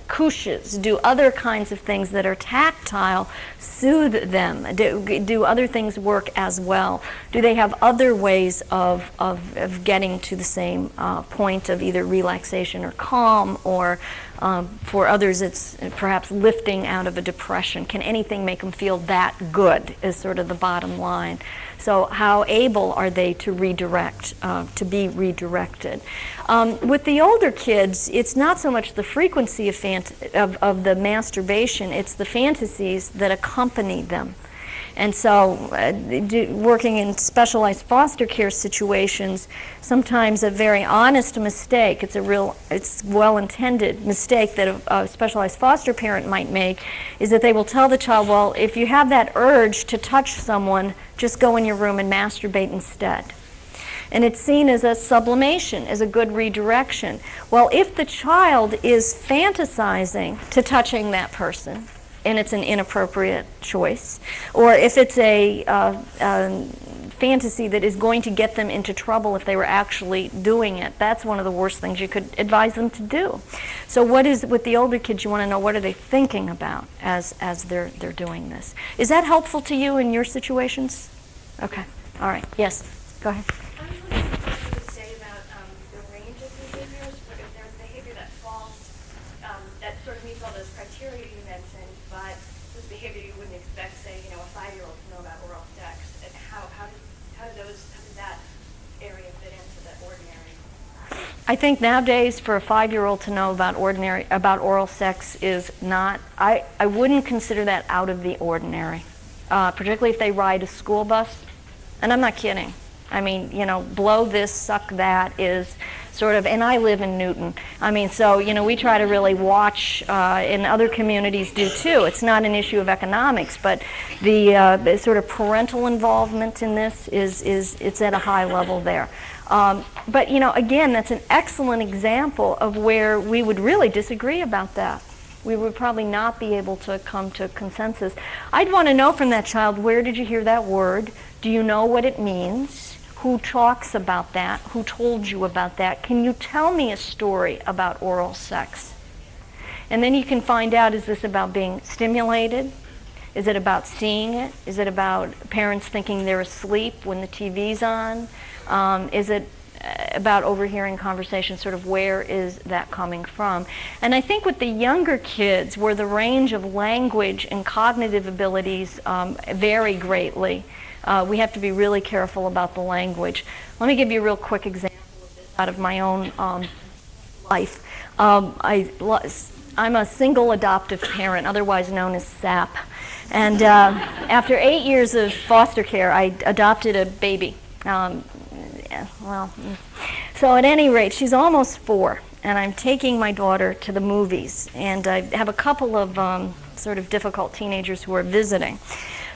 couches, do other kinds of things that are tactile, soothe them? Do other things work as well? Do they have other ways of getting to the same point of either relaxation or calm, or for others it's perhaps lifting out of a depression? Can anything make them feel that good is sort of the bottom line. So how able are they to redirect, to be redirected? With the older kids, it's not so much the frequency of the masturbation, it's the fantasies that accompany them. And so working in specialized foster care situations, sometimes a very honest mistake, it's well-intended mistake that a specialized foster parent might make, is that they will tell the child, well, if you have that urge to touch someone, just go in your room and masturbate instead. And it's seen as a sublimation, as a good redirection. Well, if the child is fantasizing to touching that person, and it's an inappropriate choice, or if it's a fantasy that is going to get them into trouble if they were actually doing it, that's one of the worst things you could advise them to do. So with the older kids, you want to know, what are they thinking about as they're doing this? Is that helpful to you in your situations? Okay. All right. Yes. Go ahead. I was wondering what you would say about the range of behaviors, but if there's behavior that falls that sort of meets all those criteria you mentioned, but this behavior you wouldn't expect, say, a 5-year-old to know about oral sex. And how did that area fit into the ordinary? I think nowadays for a 5-year-old to know about oral sex is not, I wouldn't consider that out of the ordinary, particularly if they ride a school bus. And I'm not kidding. I mean, blow this, suck that is sort of, and I live in Newton. I mean, so, we try to really watch, and other communities do too. It's not an issue of economics, but the sort of parental involvement in this it's at a high level there. But, again, that's an excellent example of where we would really disagree about that. We would probably not be able to come to consensus. I'd want to know from that child, where did you hear that word? Do you know what it means? Who talks about that? Who told you about that? Can you tell me a story about oral sex? And then you can find out, is this about being stimulated? Is it about seeing it? Is it about parents thinking they're asleep when the TV's on? Is it about overhearing conversations, sort of where is that coming from? And I think with the younger kids, where the range of language and cognitive abilities vary greatly, we have to be really careful about the language. Let me give you a real quick example of this out of my own life. I'm a single adoptive parent, otherwise known as SAP. And after 8 years of foster care, I adopted a baby. So at any rate, she's almost 4, and I'm taking my daughter to the movies. And I have a couple of sort of difficult teenagers who are visiting.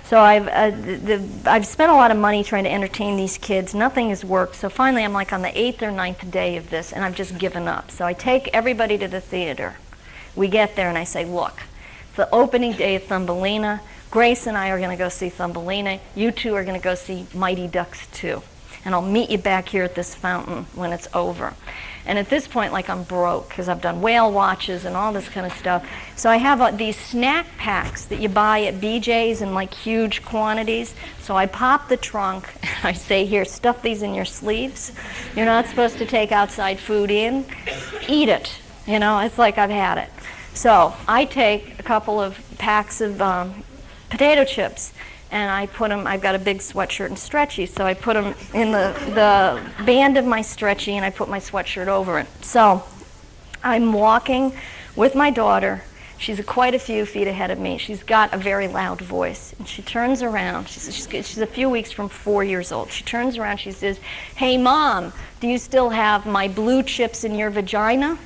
So I've spent a lot of money trying to entertain these kids. Nothing has worked. So finally, I'm like on the 8th or 9th day of this, and I've just given up. So I take everybody to the theater. We get there, and I say, look, it's the opening day of Thumbelina. Grace and I are going to go see Thumbelina. You two are going to go see Mighty Ducks 2. And I'll meet you back here at this fountain when it's over. And at this point, like, I'm broke because I've done whale watches and all this kind of stuff. So I have these snack packs that you buy at BJ's in like huge quantities. So I pop the trunk and I say, here, stuff these in your sleeves. You're not supposed to take outside food in. Eat it. It's like I've had it. So I take a couple of packs of potato chips, and I put them, I've got a big sweatshirt and stretchy, so I put them in the band of my stretchy, and I put my sweatshirt over it. So I'm walking with my daughter. She's quite a few feet ahead of me. She's got a very loud voice, and she turns around. She's a few weeks from 4 years old. She turns around, she says, hey, Mom, do you still have my blue chips in your vagina?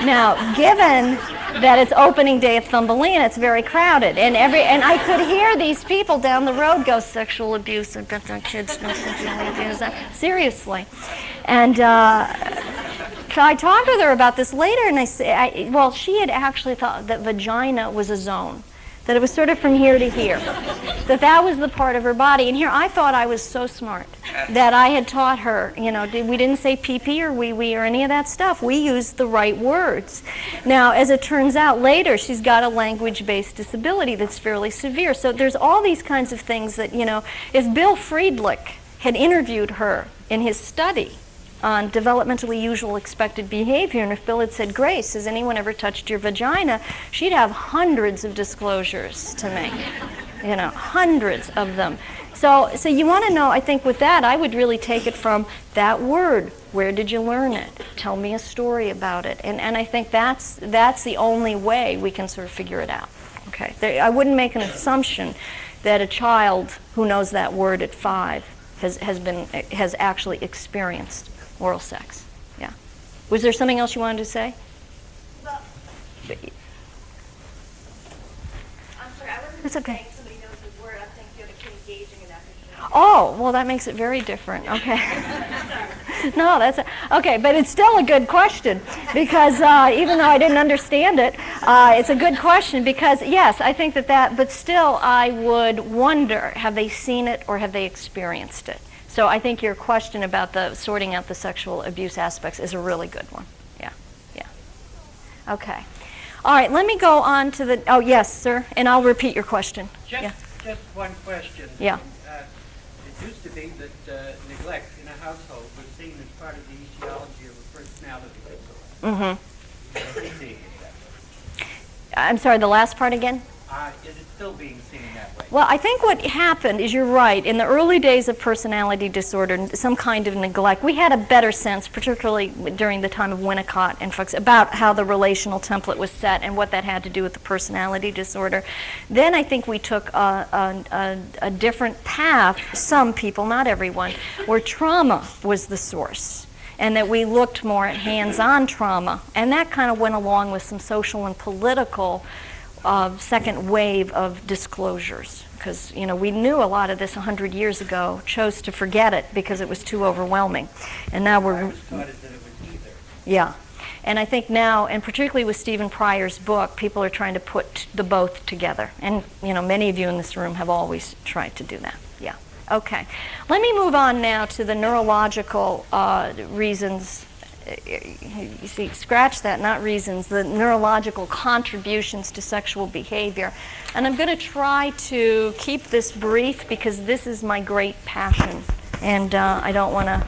Now, given that it's opening day of Thumbelina, it's very crowded, and I could hear these people down the road go, sexual abuse, I've got their kids no sexual abuse, seriously. And so I talked with her about this later, and I said, well, she had actually thought that vagina was a zone, that it was sort of from here to here, that was the part of her body. And here I thought I was so smart that I had taught her, we didn't say pee-pee or wee-wee or any of that stuff. We used the right words. Now, as it turns out later, she's got a language-based disability that's fairly severe. So there's all these kinds of things that, if Bill Friedlich had interviewed her in his study on developmentally usual expected behavior, and if Bill had said, Grace, has anyone ever touched your vagina, she'd have hundreds of disclosures to make, hundreds of them. So you want to know, I think with that, I would really take it from that word. Where did you learn it? Tell me a story about it. And I think that's the only way we can sort of figure it out. Okay, I wouldn't make an assumption that a child who knows that word at 5 has actually experienced oral sex. Yeah. Was there something else you wanted to say? Well, I'm sorry, I wasn't It's okay. saying somebody knows the word. I'm saying the other kid engaging in that. Oh, well, that makes it very different. Okay. No, okay, but it's still a good question because even though I didn't understand it, it's a good question because, yes, I think that, but still I would wonder, have they seen it or have they experienced it? So I think your question about the sorting out the sexual abuse aspects is a really good one. Yeah. Okay. All right, let me go on to the, oh, yes, sir, and I'll repeat your question. Just one question. Yeah. It used to be that neglect in a household was seen as part of the etiology of a personality disorder. Mm-hmm. I'm sorry, the last part again? Is it still being seen that way? Well, I think what happened is, you're right, in the early days of personality disorder, some kind of neglect, we had a better sense, particularly during the time of Winnicott and folks, about how the relational template was set and what that had to do with the personality disorder. Then I think we took a different path, some people, not everyone, where trauma was the source, and that we looked more at hands-on trauma. And that kind of went along with some social and political second wave of disclosures, because we knew a lot of this 100 years ago, chose to forget it because it was too overwhelming, and now we're. I always thought that it was either. Yeah, and I think now, and particularly with Stephen Pryor's book, people are trying to put the both together, and many of you in this room have always tried to do that. Yeah. Okay. Let me move on now to the neurological reasons. You see, scratch that, not reasons, the neurological contributions to sexual behavior. And I'm going to try to keep this brief because this is my great passion, and I don't want to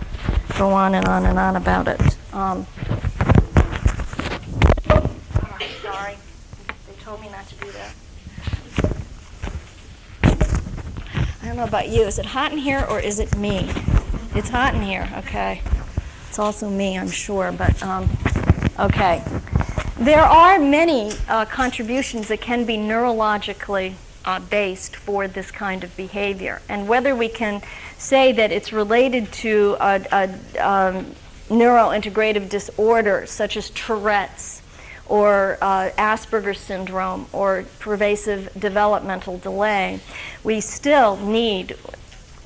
go on and on and on about it. Sorry, they told me not to do that. I don't know about you. Is it hot in here or is it me? It's hot in here, okay. It's also me, I'm sure, but okay. There are many contributions that can be neurologically based for this kind of behavior. And whether we can say that it's related to neurointegrative disorders such as Tourette's or Asperger's syndrome or pervasive developmental delay, we still need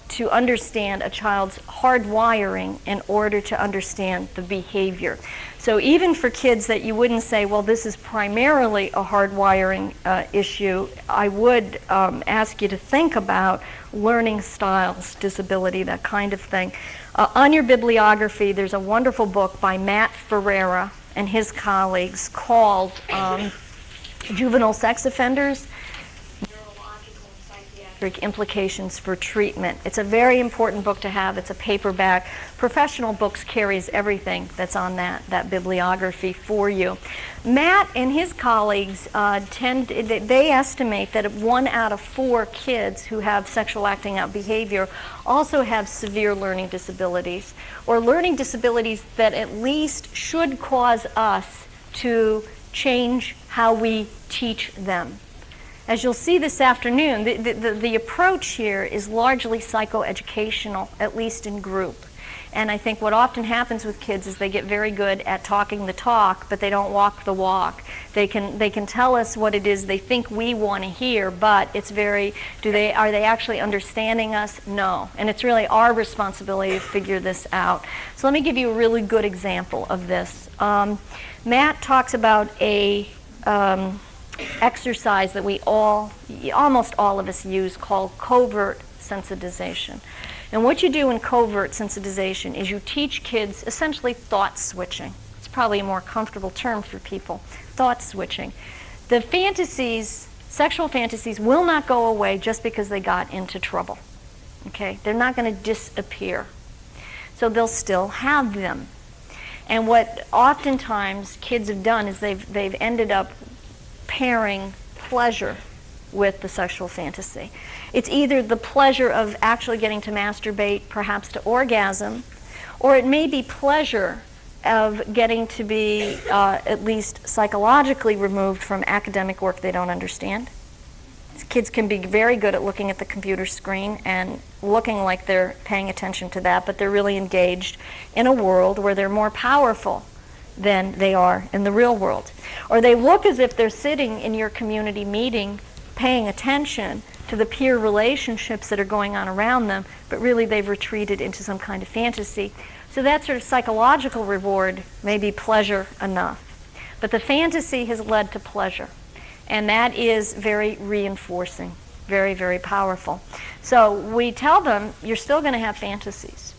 to understand a child's hardwiring in order to understand the behavior. So even for kids that you wouldn't say, well, this is primarily a hardwiring issue, I would ask you to think about learning styles, disability, that kind of thing. On your bibliography, there's a wonderful book by Matt Ferreira and his colleagues called Juvenile Sex Offenders, Implications for Treatment. It's a very important book to have. It's a paperback. Professional Books carries everything that's on that bibliography for you. Matt and his colleagues they estimate that 1 out of 4 kids who have sexual acting out behavior also have severe learning disabilities, or learning disabilities that at least should cause us to change how we teach them. As you'll see this afternoon, the approach here is largely psychoeducational, at least in group. And I think what often happens with kids is they get very good at talking the talk, but they don't walk the walk. They can tell us what it is they think we want to hear, but it's very, are they actually understanding us? No. And it's really our responsibility to figure this out. So let me give you a really good example of this. Matt talks about a exercise that we almost all of us use, called covert sensitization. And what you do in covert sensitization is you teach kids essentially thought switching. It's probably a more comfortable term for people, thought switching. The fantasies, sexual fantasies, will not go away just because they got into trouble. Okay? They're not going to disappear. So they'll still have them. And what oftentimes kids have done is they've ended up pairing pleasure with the sexual fantasy. It's either the pleasure of actually getting to masturbate, perhaps to orgasm, or it may be pleasure of getting to be at least psychologically removed from academic work they don't understand. Kids can be very good at looking at the computer screen and looking like they're paying attention to that, but they're really engaged in a world where they're more powerful than they are in the real world. Or they look as if they're sitting in your community meeting paying attention to the peer relationships that are going on around them, but really they've retreated into some kind of fantasy. So that sort of psychological reward may be pleasure enough. But the fantasy has led to pleasure, and that is very reinforcing, very, very powerful. So we tell them, you're still going to have fantasies.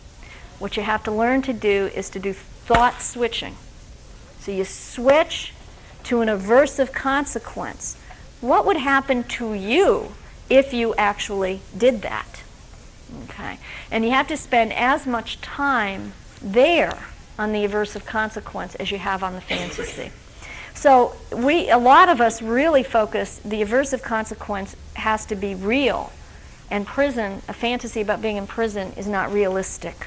What you have to learn to do is to do thought switching. So you switch to an aversive consequence. What would happen to you if you actually did that? Okay. And you have to spend as much time there on the aversive consequence as you have on the fantasy. So a lot of us really focus, the aversive consequence has to be real. And prison, a fantasy about being in prison, is not realistic.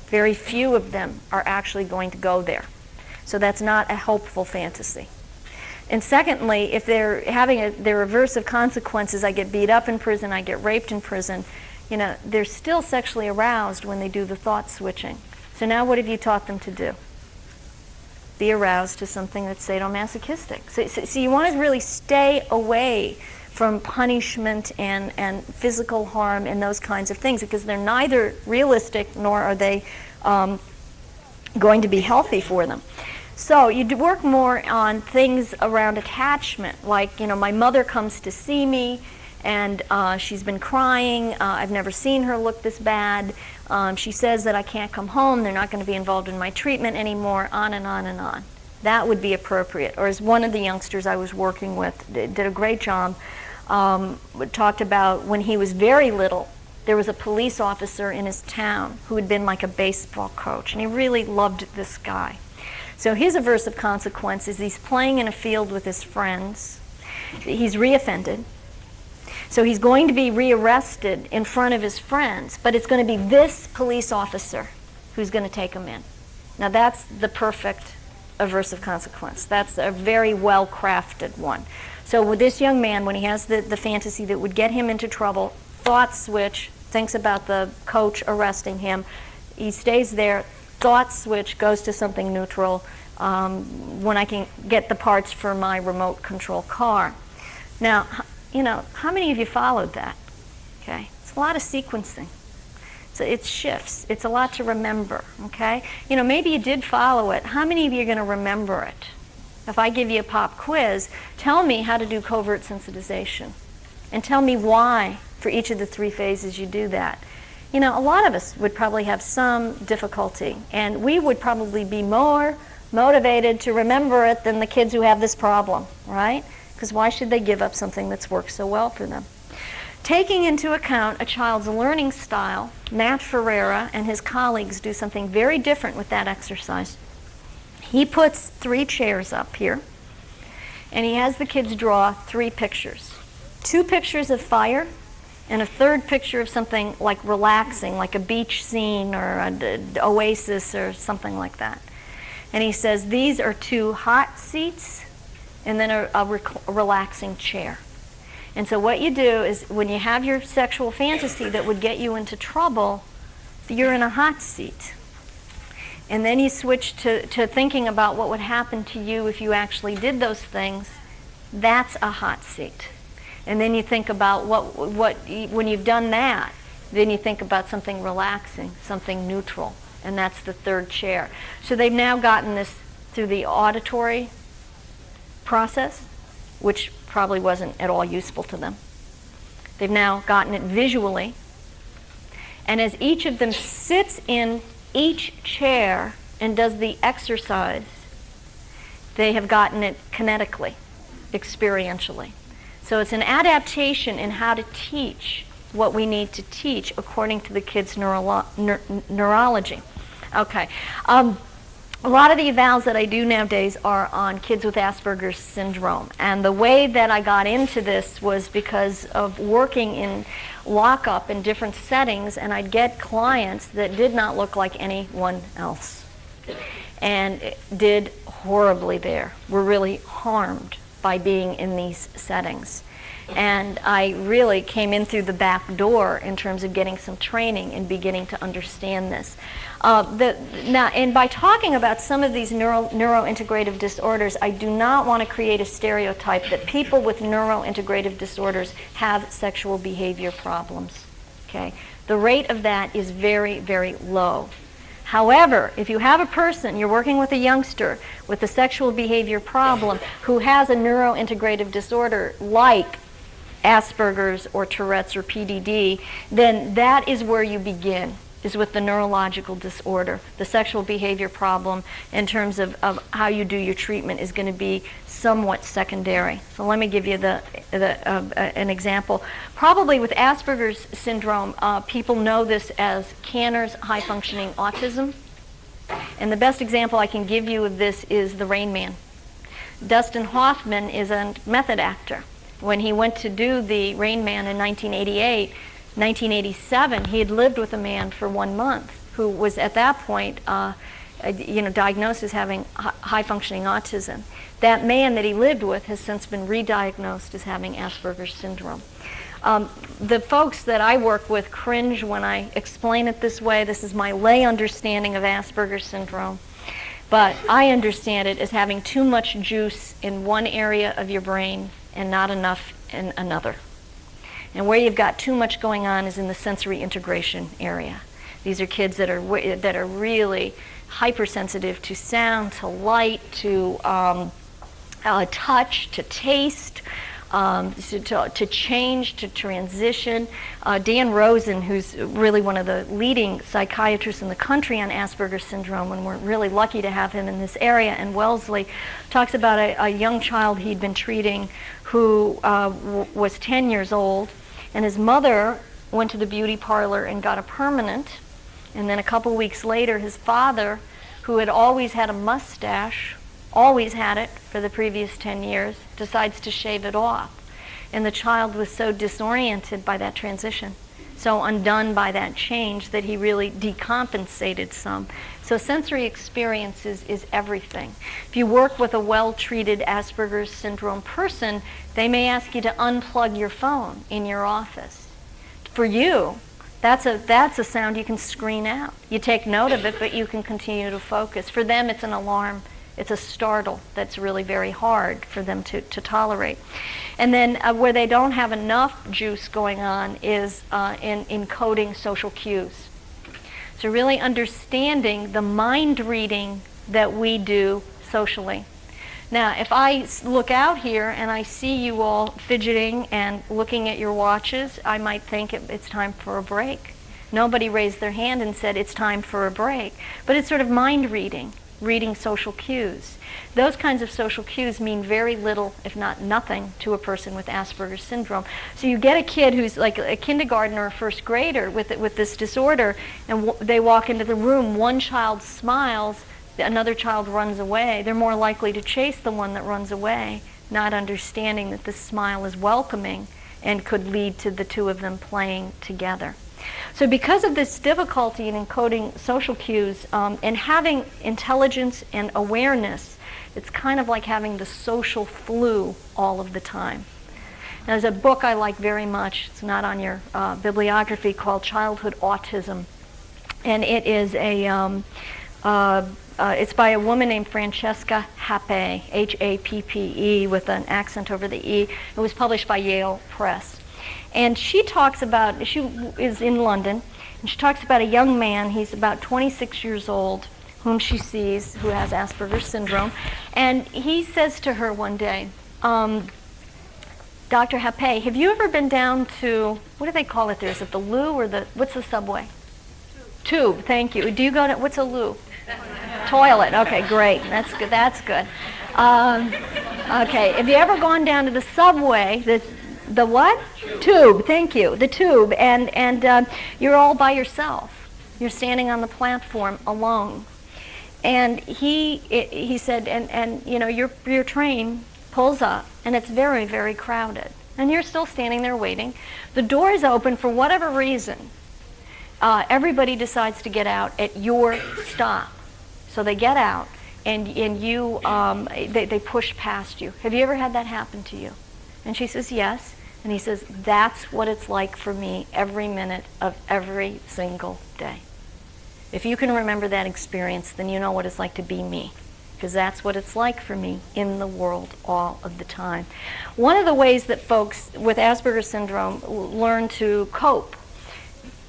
Very few of them are actually going to go there. So that's not a hopeful fantasy. And secondly, if they're having their aversive consequences, I get beat up in prison, I get raped in prison, they're still sexually aroused when they do the thought switching. So now what have you taught them to do? Be aroused to something that's sadomasochistic. So you want to really stay away from punishment and physical harm and those kinds of things, because they're neither realistic nor are they going to be healthy for them. So you work more on things around attachment, like, my mother comes to see me and she's been crying. I've never seen her look this bad. She says that I can't come home. They're not going to be involved in my treatment anymore, on and on and on. That would be appropriate. Or as one of the youngsters I was working with did a great job, talked about when he was very little, there was a police officer in his town who had been like a baseball coach, and he really loved this guy. So his aversive consequence is he's playing in a field with his friends. He's reoffended. So he's going to be rearrested in front of his friends, but it's going to be this police officer who's going to take him in. Now that's the perfect aversive consequence. That's a very well-crafted one. So with this young man, when he has the fantasy that would get him into trouble, thought switch, thinks about the coach arresting him, he stays there, thought switch goes to something neutral, when I can get the parts for my remote control car. Now, how many of you followed that? Okay, it's a lot of sequencing. So it shifts. It's a lot to remember, okay? Maybe you did follow it. How many of you are going to remember it? If I give you a pop quiz, tell me how to do covert sensitization. And tell me why, for each of the 3 phases, you do that. A lot of us would probably have some difficulty, and we would probably be more motivated to remember it than the kids who have this problem, right? Because why should they give up something that's worked so well for them? Taking into account a child's learning style, Matt Ferreira and his colleagues do something very different with that exercise. He puts 3 chairs up here, and he has the kids draw 3 pictures. 2 pictures of fire, and a 3rd picture of something like relaxing, like a beach scene or an oasis or something like that. And he says these are 2 hot seats and then a relaxing chair. And so what you do is when you have your sexual fantasy that would get you into trouble, you're in a hot seat. And then you switch to thinking about what would happen to you if you actually did those things. That's a hot seat. And then you think about when you've done that, then you think about something relaxing, something neutral, and that's the 3rd chair. So they've now gotten this through the auditory process, which probably wasn't at all useful to them. They've now gotten it visually, and as each of them sits in each chair and does the exercise, they have gotten it kinetically, experientially. So it's an adaptation in how to teach what we need to teach according to the kids' neurology. Okay. A lot of the evals that I do nowadays are on kids with Asperger's syndrome. And the way that I got into this was because of working in lockup in different settings, and I'd get clients that did not look like anyone else and did horribly there, were really harmed by being in these settings. And I really came in through the back door in terms of getting some training and beginning to understand this. And by talking about some of these neurointegrative disorders, I do not want to create a stereotype that people with neurointegrative disorders have sexual behavior problems. Okay? The rate of that is very, very low. However, if you have a person, you're working with a youngster with a sexual behavior problem who has a neurointegrative disorder like Asperger's or Tourette's or PDD, then that is where you begin, is with the neurological disorder. The sexual behavior problem in terms of how you do your treatment is going to be somewhat secondary. So let me give you an example. Probably with Asperger's syndrome, people know this as Kanner's high-functioning autism. And the best example I can give you of this is the Rain Man. Dustin Hoffman is a method actor. When he went to do the Rain Man in 1987, he had lived with a man for 1 month who was at that point diagnosed as having high-functioning autism. That man that he lived with has since been re-diagnosed as having Asperger's syndrome. The folks that I work with cringe when I explain it this way. This is my lay understanding of Asperger's syndrome. But I understand it as having too much juice in one area of your brain and not enough in another. And where you've got too much going on is in the sensory integration area. These are kids that are really hypersensitive to sound, to light, to touch, to taste, to change, to transition. Dan Rosen, who's really one of the leading psychiatrists in the country on Asperger's syndrome, and we're really lucky to have him in this area, and Wellesley, talks about a young child he'd been treating who was 10 years old, and his mother went to the beauty parlor and got a permanent, and then a couple weeks later, his father, who had always had a mustache, always had it for the previous 10 years, decides to shave it off. And the child was so disoriented by that transition, so undone by that change, that he really decompensated some. So sensory experience is everything. If you work with a well-treated Asperger's syndrome person, they may ask you to unplug your phone in your office. For you, that's a sound you can screen out. You take note of it, but you can continue to focus. For them, it's an alarm. It's a startle that's really very hard for them to tolerate. And then where they don't have enough juice going on is in encoding social cues. So really understanding the mind reading that we do socially. Now, if I look out here and I see you all fidgeting and looking at your watches, I might think it's time for a break. Nobody raised their hand and said it's time for a break. But it's sort of mind reading. Reading social cues. Those kinds of social cues mean very little, if not nothing, to a person with Asperger's syndrome. So you get a kid who's like a kindergartner or first grader with this disorder, and they walk into the room, one child smiles, another child runs away. They're more likely to chase the one that runs away, not understanding that the smile is welcoming and could lead to the two of them playing together. So because of this difficulty in encoding social cues and having intelligence and awareness, it's kind of like having the social flu all of the time. Now, there's a book I like very much, it's not on your bibliography, called Childhood Autism. And it is it's by a woman named Francesca Happe, H-A-P-P-E, with an accent over the E. It was published by Yale Press. And she talks about, she is in London, and she talks about a young man, he's about 26 years old, whom she sees, who has Asperger's syndrome. And he says to her one day, Dr. Happe, have you ever been down to, what do they call it there? Is it the loo or what's the subway? Tube, thank you. Do you go to, what's a loo? Toilet, okay, great, that's good, that's good. Okay, have you ever gone down to the subway, the what? Tube, thank you, the tube, and you're all by yourself. You're standing on the platform alone. And he said, and you know, your train pulls up, and it's very, very crowded. And you're still standing there waiting. The door is open for whatever reason. Everybody decides to get out at your stop. So they get out, and you, they push past you. Have you ever had that happen to you? And she says, yes. And he says, that's what it's like for me every minute of every single day. If you can remember that experience, then you know what it's like to be me, because that's what it's like for me in the world all of the time. One of the ways that folks with Asperger's syndrome learn to cope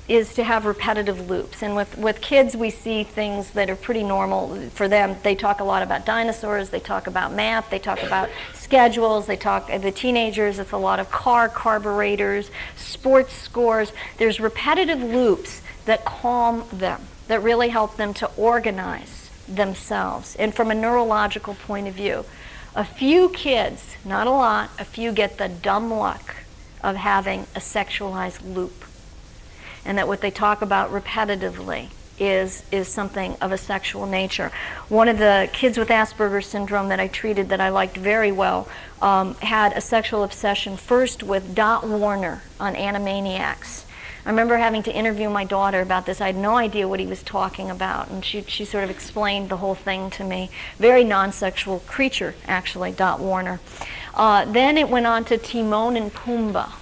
is to have repetitive loops. And with kids, we see things that are pretty normal for them. They talk a lot about dinosaurs, they talk about math, they talk about schedules, the teenagers, it's a lot of carburetors, sports scores. There's repetitive loops that calm them, that really help them to organize themselves. And from a neurological point of view, a few kids, not a lot, a few get the dumb luck of having a sexualized loop. And that what they talk about repetitively is something of a sexual nature. One of the kids with Asperger's syndrome that I treated that I liked very well had a sexual obsession first with Dot Warner on Animaniacs. I remember having to interview my daughter about this. I had no idea what he was talking about, and she sort of explained the whole thing to me. Very non-sexual creature, actually, Dot Warner. Then it went on to Timon and Pumbaa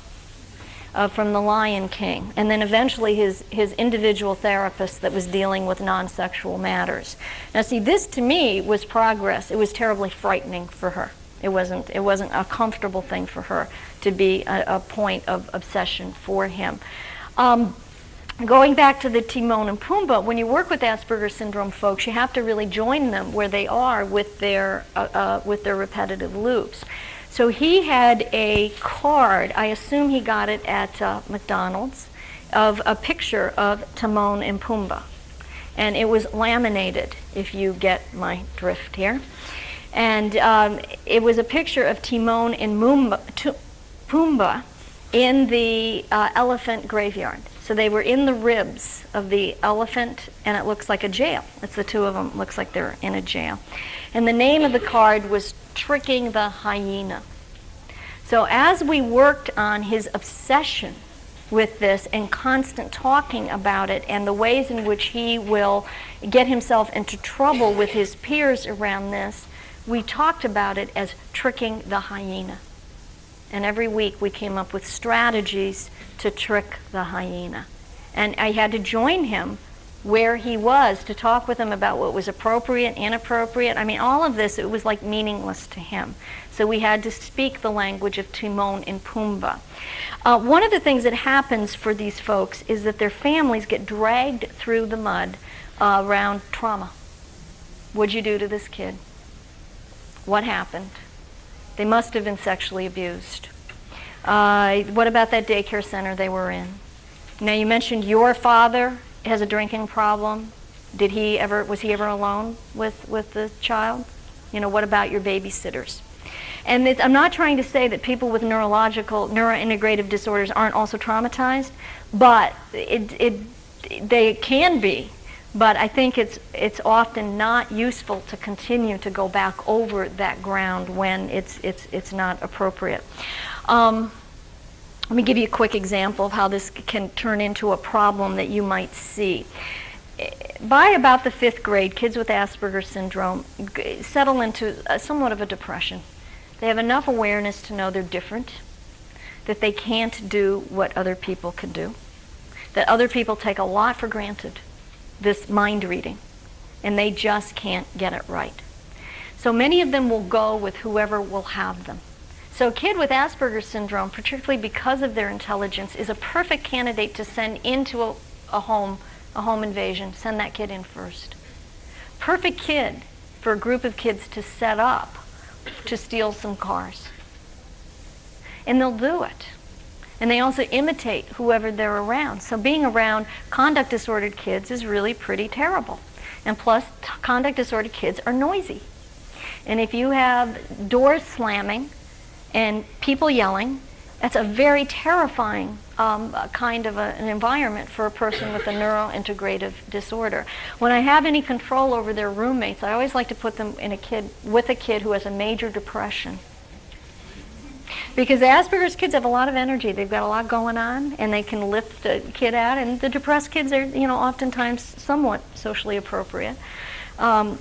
from The Lion King, and then eventually his individual therapist that was dealing with non-sexual matters. Now, see, this to me was progress. It was terribly frightening for her. It wasn't a comfortable thing for her to be a point of obsession for him. Going back to the Timon and Pumbaa, when you work with Asperger's syndrome folks, you have to really join them where they are with their repetitive loops. So he had a card, I assume he got it at McDonald's, of a picture of Timon and Pumbaa. And it was laminated, if you get my drift here. And it was a picture of Timon and Pumbaa in the elephant graveyard. So they were in the ribs of the elephant, and it looks like a jail. It's the two of them, looks like they're in a jail. And the name of the card was Tricking the Hyena. So as we worked on his obsession with this and constant talking about it and the ways in which he will get himself into trouble with his peers around this, we talked about it as tricking the hyena. And every week we came up with strategies to trick the hyena. And I had to join him where he was to talk with him about what was appropriate, inappropriate. I mean, all of this, it was like meaningless to him. So we had to speak the language of Timon and Pumbaa. One of the things that happens for these folks is that their families get dragged through the mud around trauma. What'd you do to this kid? What happened? They must have been sexually abused. What about that daycare center they were in? Now, you mentioned your father has a drinking problem. Was he ever alone with the child? You know, what about your babysitters? And I'm not trying to say that people with neurointegrative disorders aren't also traumatized, but they can be. But I think it's often not useful to continue to go back over that ground when it's not appropriate. Let me give you a quick example of how this can turn into a problem that you might see. By about the 5th grade, kids with Asperger's syndrome settle into somewhat of a depression. They have enough awareness to know they're different, that they can't do what other people can do, that other people take a lot for granted, this mind reading, and they just can't get it right. So many of them will go with whoever will have them. So a kid with Asperger's syndrome, particularly because of their intelligence, is a perfect candidate to send into a home invasion. Send that kid in first. Perfect kid for a group of kids to set up to steal some cars. And they'll do it. And they also imitate whoever they're around. So being around conduct disordered kids is really pretty terrible. And plus, conduct disordered kids are noisy. And if you have doors slamming and people yelling, that's a very terrifying kind of an environment for a person with a neurointegrative disorder. When I have any control over their roommates, I always like to put them with a kid who has a major depression. Because Asperger's kids have a lot of energy. They've got a lot going on, and they can lift a kid out. And the depressed kids are, oftentimes somewhat socially appropriate, and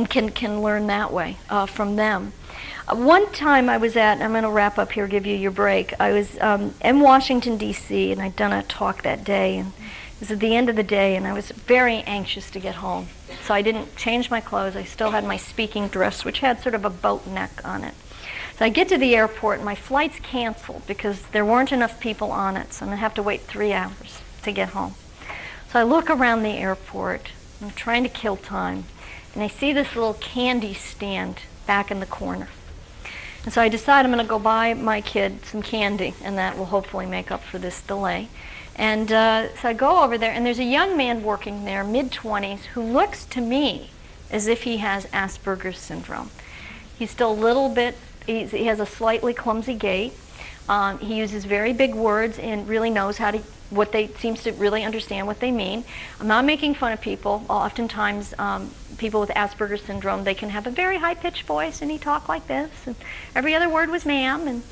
can learn that way from them. One time I was I'm going to wrap up here, give you your break. I was in Washington, D.C., and I'd done a talk that day, and it was at the end of the day, and I was very anxious to get home. So I didn't change my clothes. I still had my speaking dress, which had sort of a boat neck on it. So I get to the airport, and my flight's canceled because there weren't enough people on it, so I'm going to have to wait 3 hours to get home. So I look around the airport, I'm trying to kill time, and I see this little candy stand back in the corner. And so I decide I'm going to go buy my kid some candy, and that will hopefully make up for this delay. And so I go over there, and there's a young man working there, mid-20s, who looks to me as if he has Asperger's syndrome. He's still a little bit, he has a slightly clumsy gait. He uses very big words and really knows how to seems to really understand what they mean. I'm not making fun of people. Oftentimes, people with Asperger's syndrome, they can have a very high-pitched voice, and he talked like this, and every other word was ma'am, and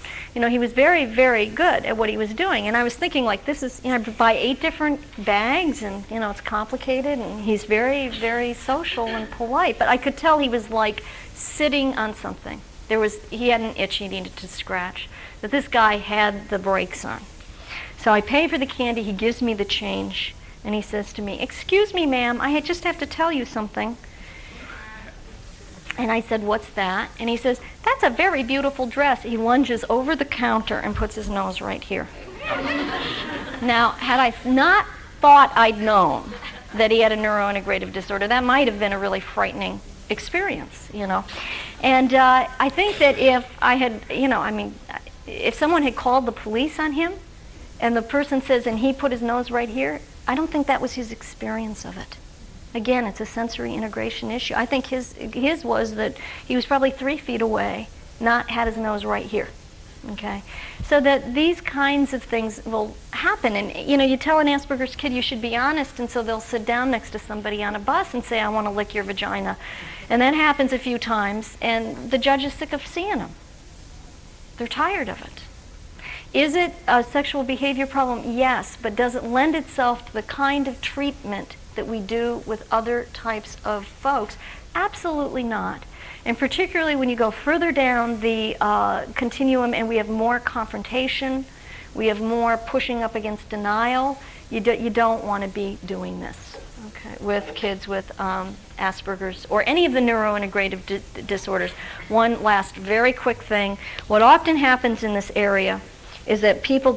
he was very, very good at what he was doing. And I was thinking, like, this is, I buy 8 different bags, and it's complicated, and he's very, very social and polite. But I could tell he was like sitting on something. He had an itch he needed to scratch, that this guy had the brakes on. So I pay for the candy, he gives me the change, and he says to me, "Excuse me, ma'am, I just have to tell you something." And I said, "What's that?" And he says, "That's a very beautiful dress." He lunges over the counter and puts his nose right here. Now, had I not thought I'd known that he had a neurointegrative disorder, that might have been a really frightening experience, And I think that if I had, if someone had called the police on him, and the person says, and he put his nose right here, I don't think that was his experience of it. Again, it's a sensory integration issue. I think his was that he was probably 3 feet away, had his nose right here. Okay, so that these kinds of things will happen, and you tell an Asperger's kid you should be honest, and so they'll sit down next to somebody on a bus and say, "I want to lick your vagina," and that happens a few times, and the judge is sick of seeing them. They're tired of it. Is it a sexual behavior problem? Yes, but does it lend itself to the kind of treatment that we do with other types of folks? Absolutely not. And particularly when you go further down the continuum and we have more confrontation, we have more pushing up against denial, you don't want to be doing this, okay, with kids with Asperger's or any of the neurointegrative disorders. One last very quick thing. What often happens in this area is that people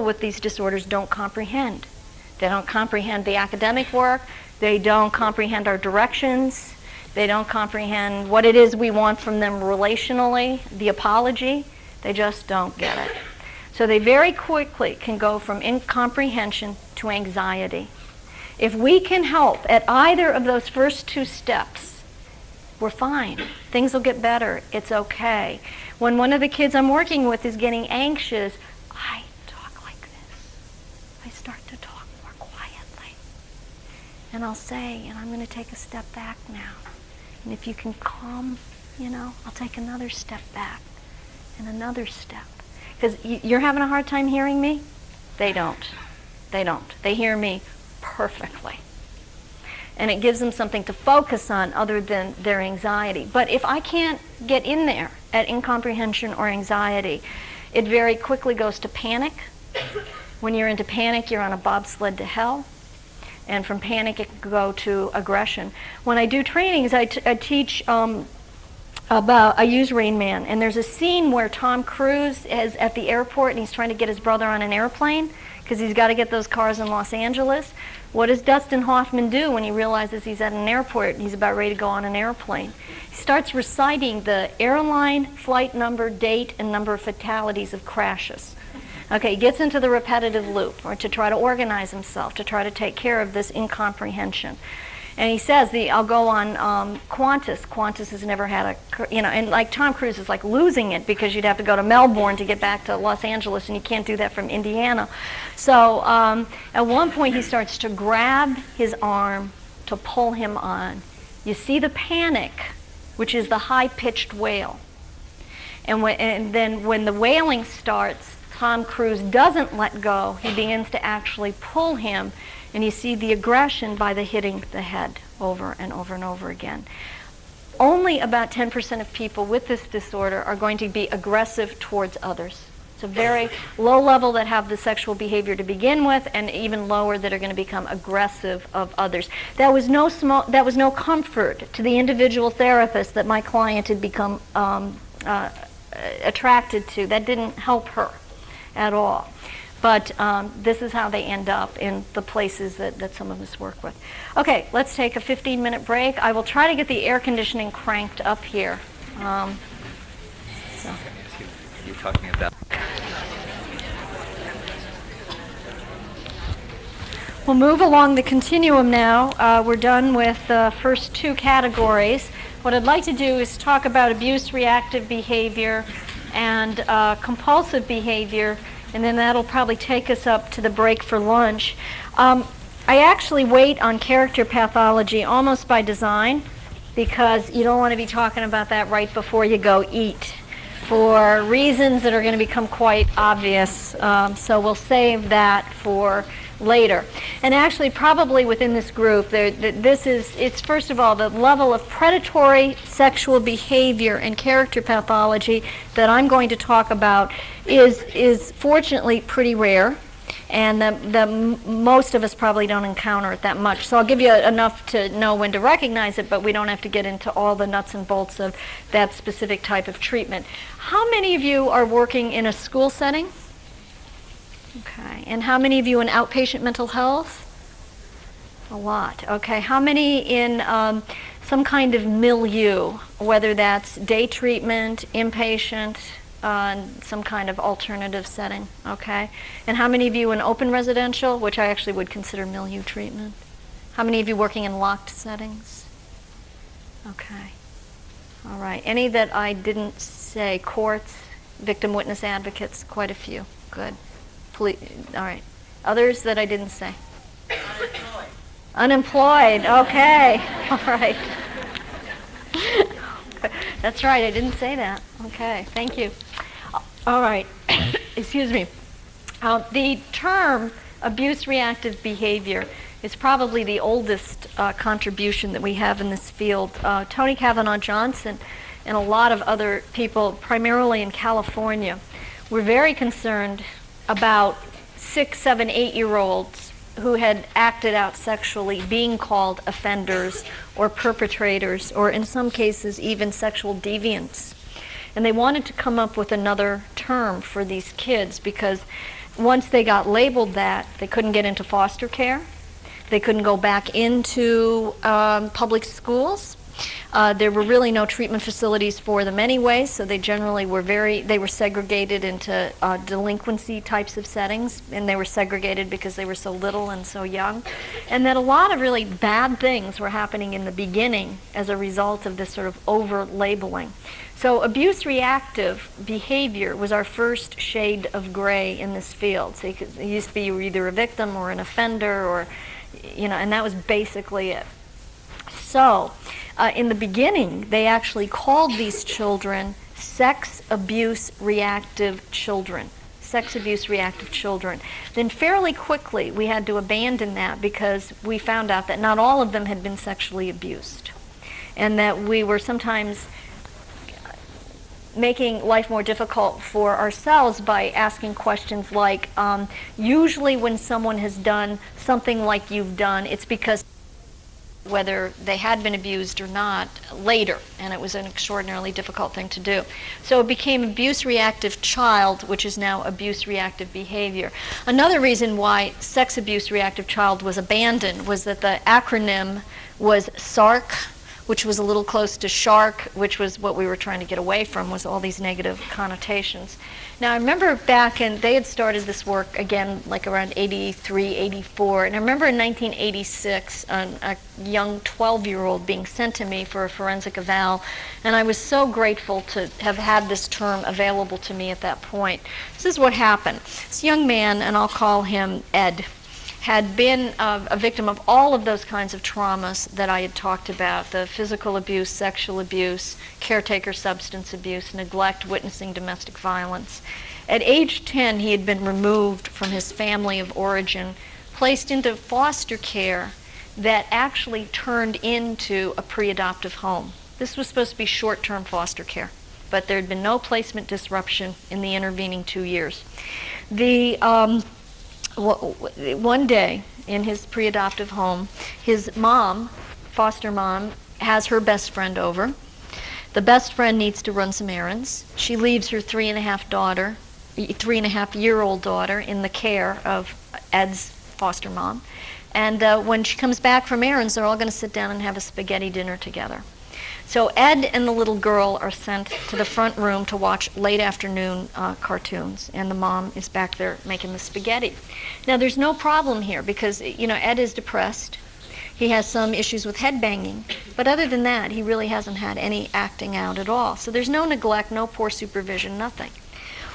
with these disorders don't comprehend. They don't comprehend the academic work. They don't comprehend our directions. They don't comprehend what it is we want from them relationally, the apology. They just don't get it. So they very quickly can go from incomprehension to anxiety. If we can help at either of those first 2 steps, we're fine. Things will get better. It's okay. When one of the kids I'm working with is getting anxious, I talk like this. I start to talk more quietly. And I'll say, and I'm going to take a step back now. And if you can calm, I'll take another step back and another step. Because you're having a hard time hearing me? They don't. They hear me perfectly. And it gives them something to focus on other than their anxiety. But if I can't get in there at incomprehension or anxiety, it very quickly goes to panic. When you're into panic, you're on a bobsled to hell. And from panic, it can go to aggression. When I do trainings, I teach I use Rain Man. And there's a scene where Tom Cruise is at the airport and he's trying to get his brother on an airplane because he's got to get those cars in Los Angeles. What does Dustin Hoffman do when he realizes he's at an airport and he's about ready to go on an airplane? He starts reciting the airline, flight number, date, and number of fatalities of crashes. Okay, he gets into the repetitive loop, or to try to organize himself, to try to take care of this incomprehension. And he says, I'll go on Qantas. Qantas has never had and like Tom Cruise is like losing it because you'd have to go to Melbourne to get back to Los Angeles, and you can't do that from Indiana. So at one point he starts to grab his arm to pull him on. You see the panic, which is the high-pitched wail. And then when the wailing starts, Tom Cruise doesn't let go. He begins to actually pull him, and you see the aggression by the hitting the head over and over and over again. Only about 10% of people with this disorder are going to be aggressive towards others. It's a very low level that have the sexual behavior to begin with, and even lower that are going to become aggressive of others. That was no comfort to the individual therapist that my client had become attracted to. That didn't help her at all. But this is how they end up in the places that some of us work with. Okay, let's take a 15-minute break. I will try to get the air conditioning cranked up here. You're talking about. We'll move along the continuum now. We're done with the first 2 categories. What I'd like to do is talk about abuse reactive behavior and compulsive behavior and then that'll probably take us up to the break for lunch. I actually wait on character pathology almost by design, because you don't want to be talking about that right before you go eat, for reasons that are going to become quite obvious. So we'll save that for later. And actually, probably within this group, it's first of all the level of predatory sexual behavior and character pathology that I'm going to talk about is fortunately pretty rare, and most of us probably don't encounter it that much. So I'll give you enough to know when to recognize it, but we don't have to get into all the nuts and bolts of that specific type of treatment. How many of you are working in a school setting? Okay. And how many of you in outpatient mental health? A lot. Okay. How many in some kind of milieu, whether that's day treatment, inpatient, some kind of alternative setting? Okay. And how many of you in open residential, which I actually would consider milieu treatment? How many of you working in locked settings? Okay. All right. Any that I didn't say? Courts, victim witness advocates, quite a few. Good. All right. Others that I didn't say? Unemployed. Okay. All right. That's right. I didn't say that. Okay. Thank you. All right. Excuse me. The term abuse reactive behavior is probably the oldest contribution that we have in this field. Tony Cavanaugh Johnson and a lot of other people, primarily in California, were very concerned about 6, 7, 8-year-olds who had acted out sexually being called offenders or perpetrators, or in some cases even sexual deviants. And they wanted to come up with another term for these kids, because once they got labeled that, they couldn't get into foster care, they couldn't go back into public schools. There were really no treatment facilities for them anyway, so they generally were segregated into delinquency types of settings, and they were segregated because they were so little and so young. And that a lot of really bad things were happening in the beginning as a result of this sort of over-labeling. So abuse reactive behavior was our first shade of gray in this field. So it used to be you were either a victim or an offender, or, and that was basically it. So in the beginning, they actually called these children sex abuse reactive children. Sex abuse reactive children. Then fairly quickly, we had to abandon that because we found out that not all of them had been sexually abused, and that we were sometimes making life more difficult for ourselves by asking questions like, usually when someone has done something like you've done, it's because whether they had been abused or not later, and it was an extraordinarily difficult thing to do. So it became abuse reactive child, which is now abuse reactive behavior. Another reason why sex abuse reactive child was abandoned was that the acronym was SARC, which was a little close to shark, which was what we were trying to get away from, was all these negative connotations. Now, I remember back they had started this work again like around 83, 84, and I remember in 1986 a young 12-year-old being sent to me for a forensic eval, and I was so grateful to have had this term available to me at that point. This is what happened. This young man, and I'll call him Ed, had been a victim of all of those kinds of traumas that I had talked about: the physical abuse, sexual abuse, caretaker substance abuse, neglect, witnessing domestic violence. At age 10, he had been removed from his family of origin, placed into foster care that actually turned into a pre-adoptive home. This was supposed to be short-term foster care, but there had been no placement disruption in the intervening 2 years. One day in his pre-adoptive home, his mom, foster mom, has her best friend over. The best friend needs to run some errands. She leaves her 3.5-year-old daughter in the care of Ed's foster mom. And when she comes back from errands, they're all going to sit down and have a spaghetti dinner together. So Ed and the little girl are sent to the front room to watch late afternoon cartoons, and the mom is back there making the spaghetti. Now, there's no problem here because, Ed is depressed. He has some issues with head banging, but other than that, he really hasn't had any acting out at all. So there's no neglect, no poor supervision, nothing.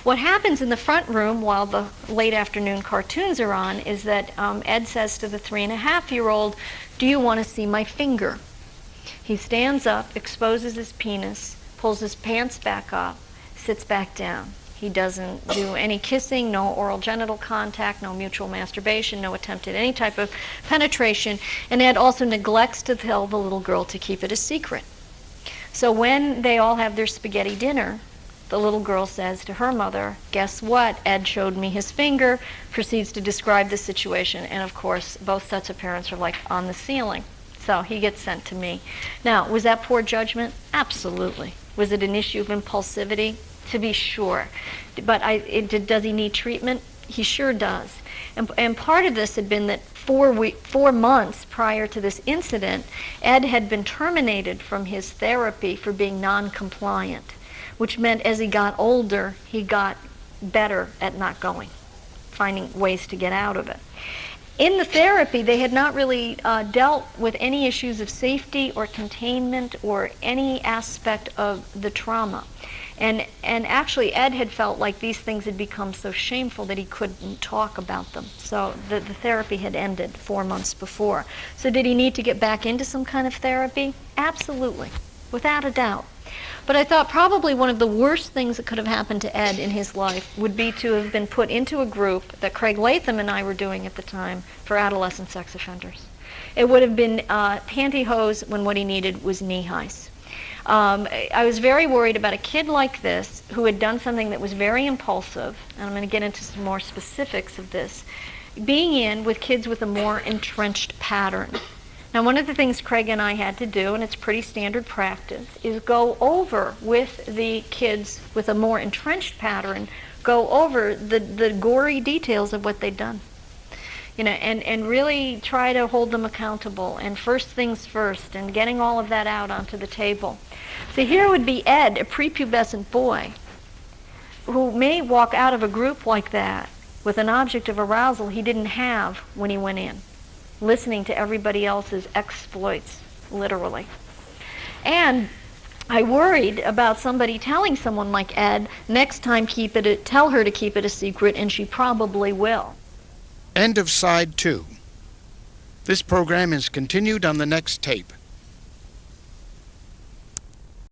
What happens in the front room while the late afternoon cartoons are on is that Ed says to the 3.5-year-old, "Do you want to see my finger?" He stands up, exposes his penis, pulls his pants back up, sits back down. He doesn't do any kissing, no oral genital contact, no mutual masturbation, no attempt at any type of penetration, and Ed also neglects to tell the little girl to keep it a secret. So when they all have their spaghetti dinner, the little girl says to her mother, "Guess what? Ed showed me his finger," proceeds to describe the situation, and of course both sets of parents are like on the ceiling. So he gets sent to me. Now, was that poor judgment? Absolutely. Was it an issue of impulsivity? To be sure. But does he need treatment? He sure does. And part of this had been that 4 months prior to this incident, Ed had been terminated from his therapy for being non-compliant, which meant as he got older, he got better at not going, finding ways to get out of it. In the therapy, they had not really dealt with any issues of safety or containment or any aspect of the trauma. And actually, Ed had felt like these things had become so shameful that he couldn't talk about them. So the therapy had ended 4 months before. So did he need to get back into some kind of therapy? Absolutely, without a doubt. But I thought probably one of the worst things that could have happened to Ed in his life would be to have been put into a group that Craig Latham and I were doing at the time for adolescent sex offenders. It would have been pantyhose when what he needed was knee-highs. I was very worried about a kid like this who had done something that was very impulsive, and I'm going to get into some more specifics of this, being in with kids with a more entrenched pattern. Now, one of the things Craig and I had to do, and it's pretty standard practice, is go over with the kids with a more entrenched pattern, go over the gory details of what they'd done. You know, and really try to hold them accountable, and first things first, and getting all of that out onto the table. So here would be Ed, a prepubescent boy, who may walk out of a group like that with an object of arousal he didn't have when he went in, listening to everybody else's exploits, literally. And I worried about somebody telling someone like Ed, next time tell her to keep it a secret, and she probably will. End of side 2. This program is continued on the next tape.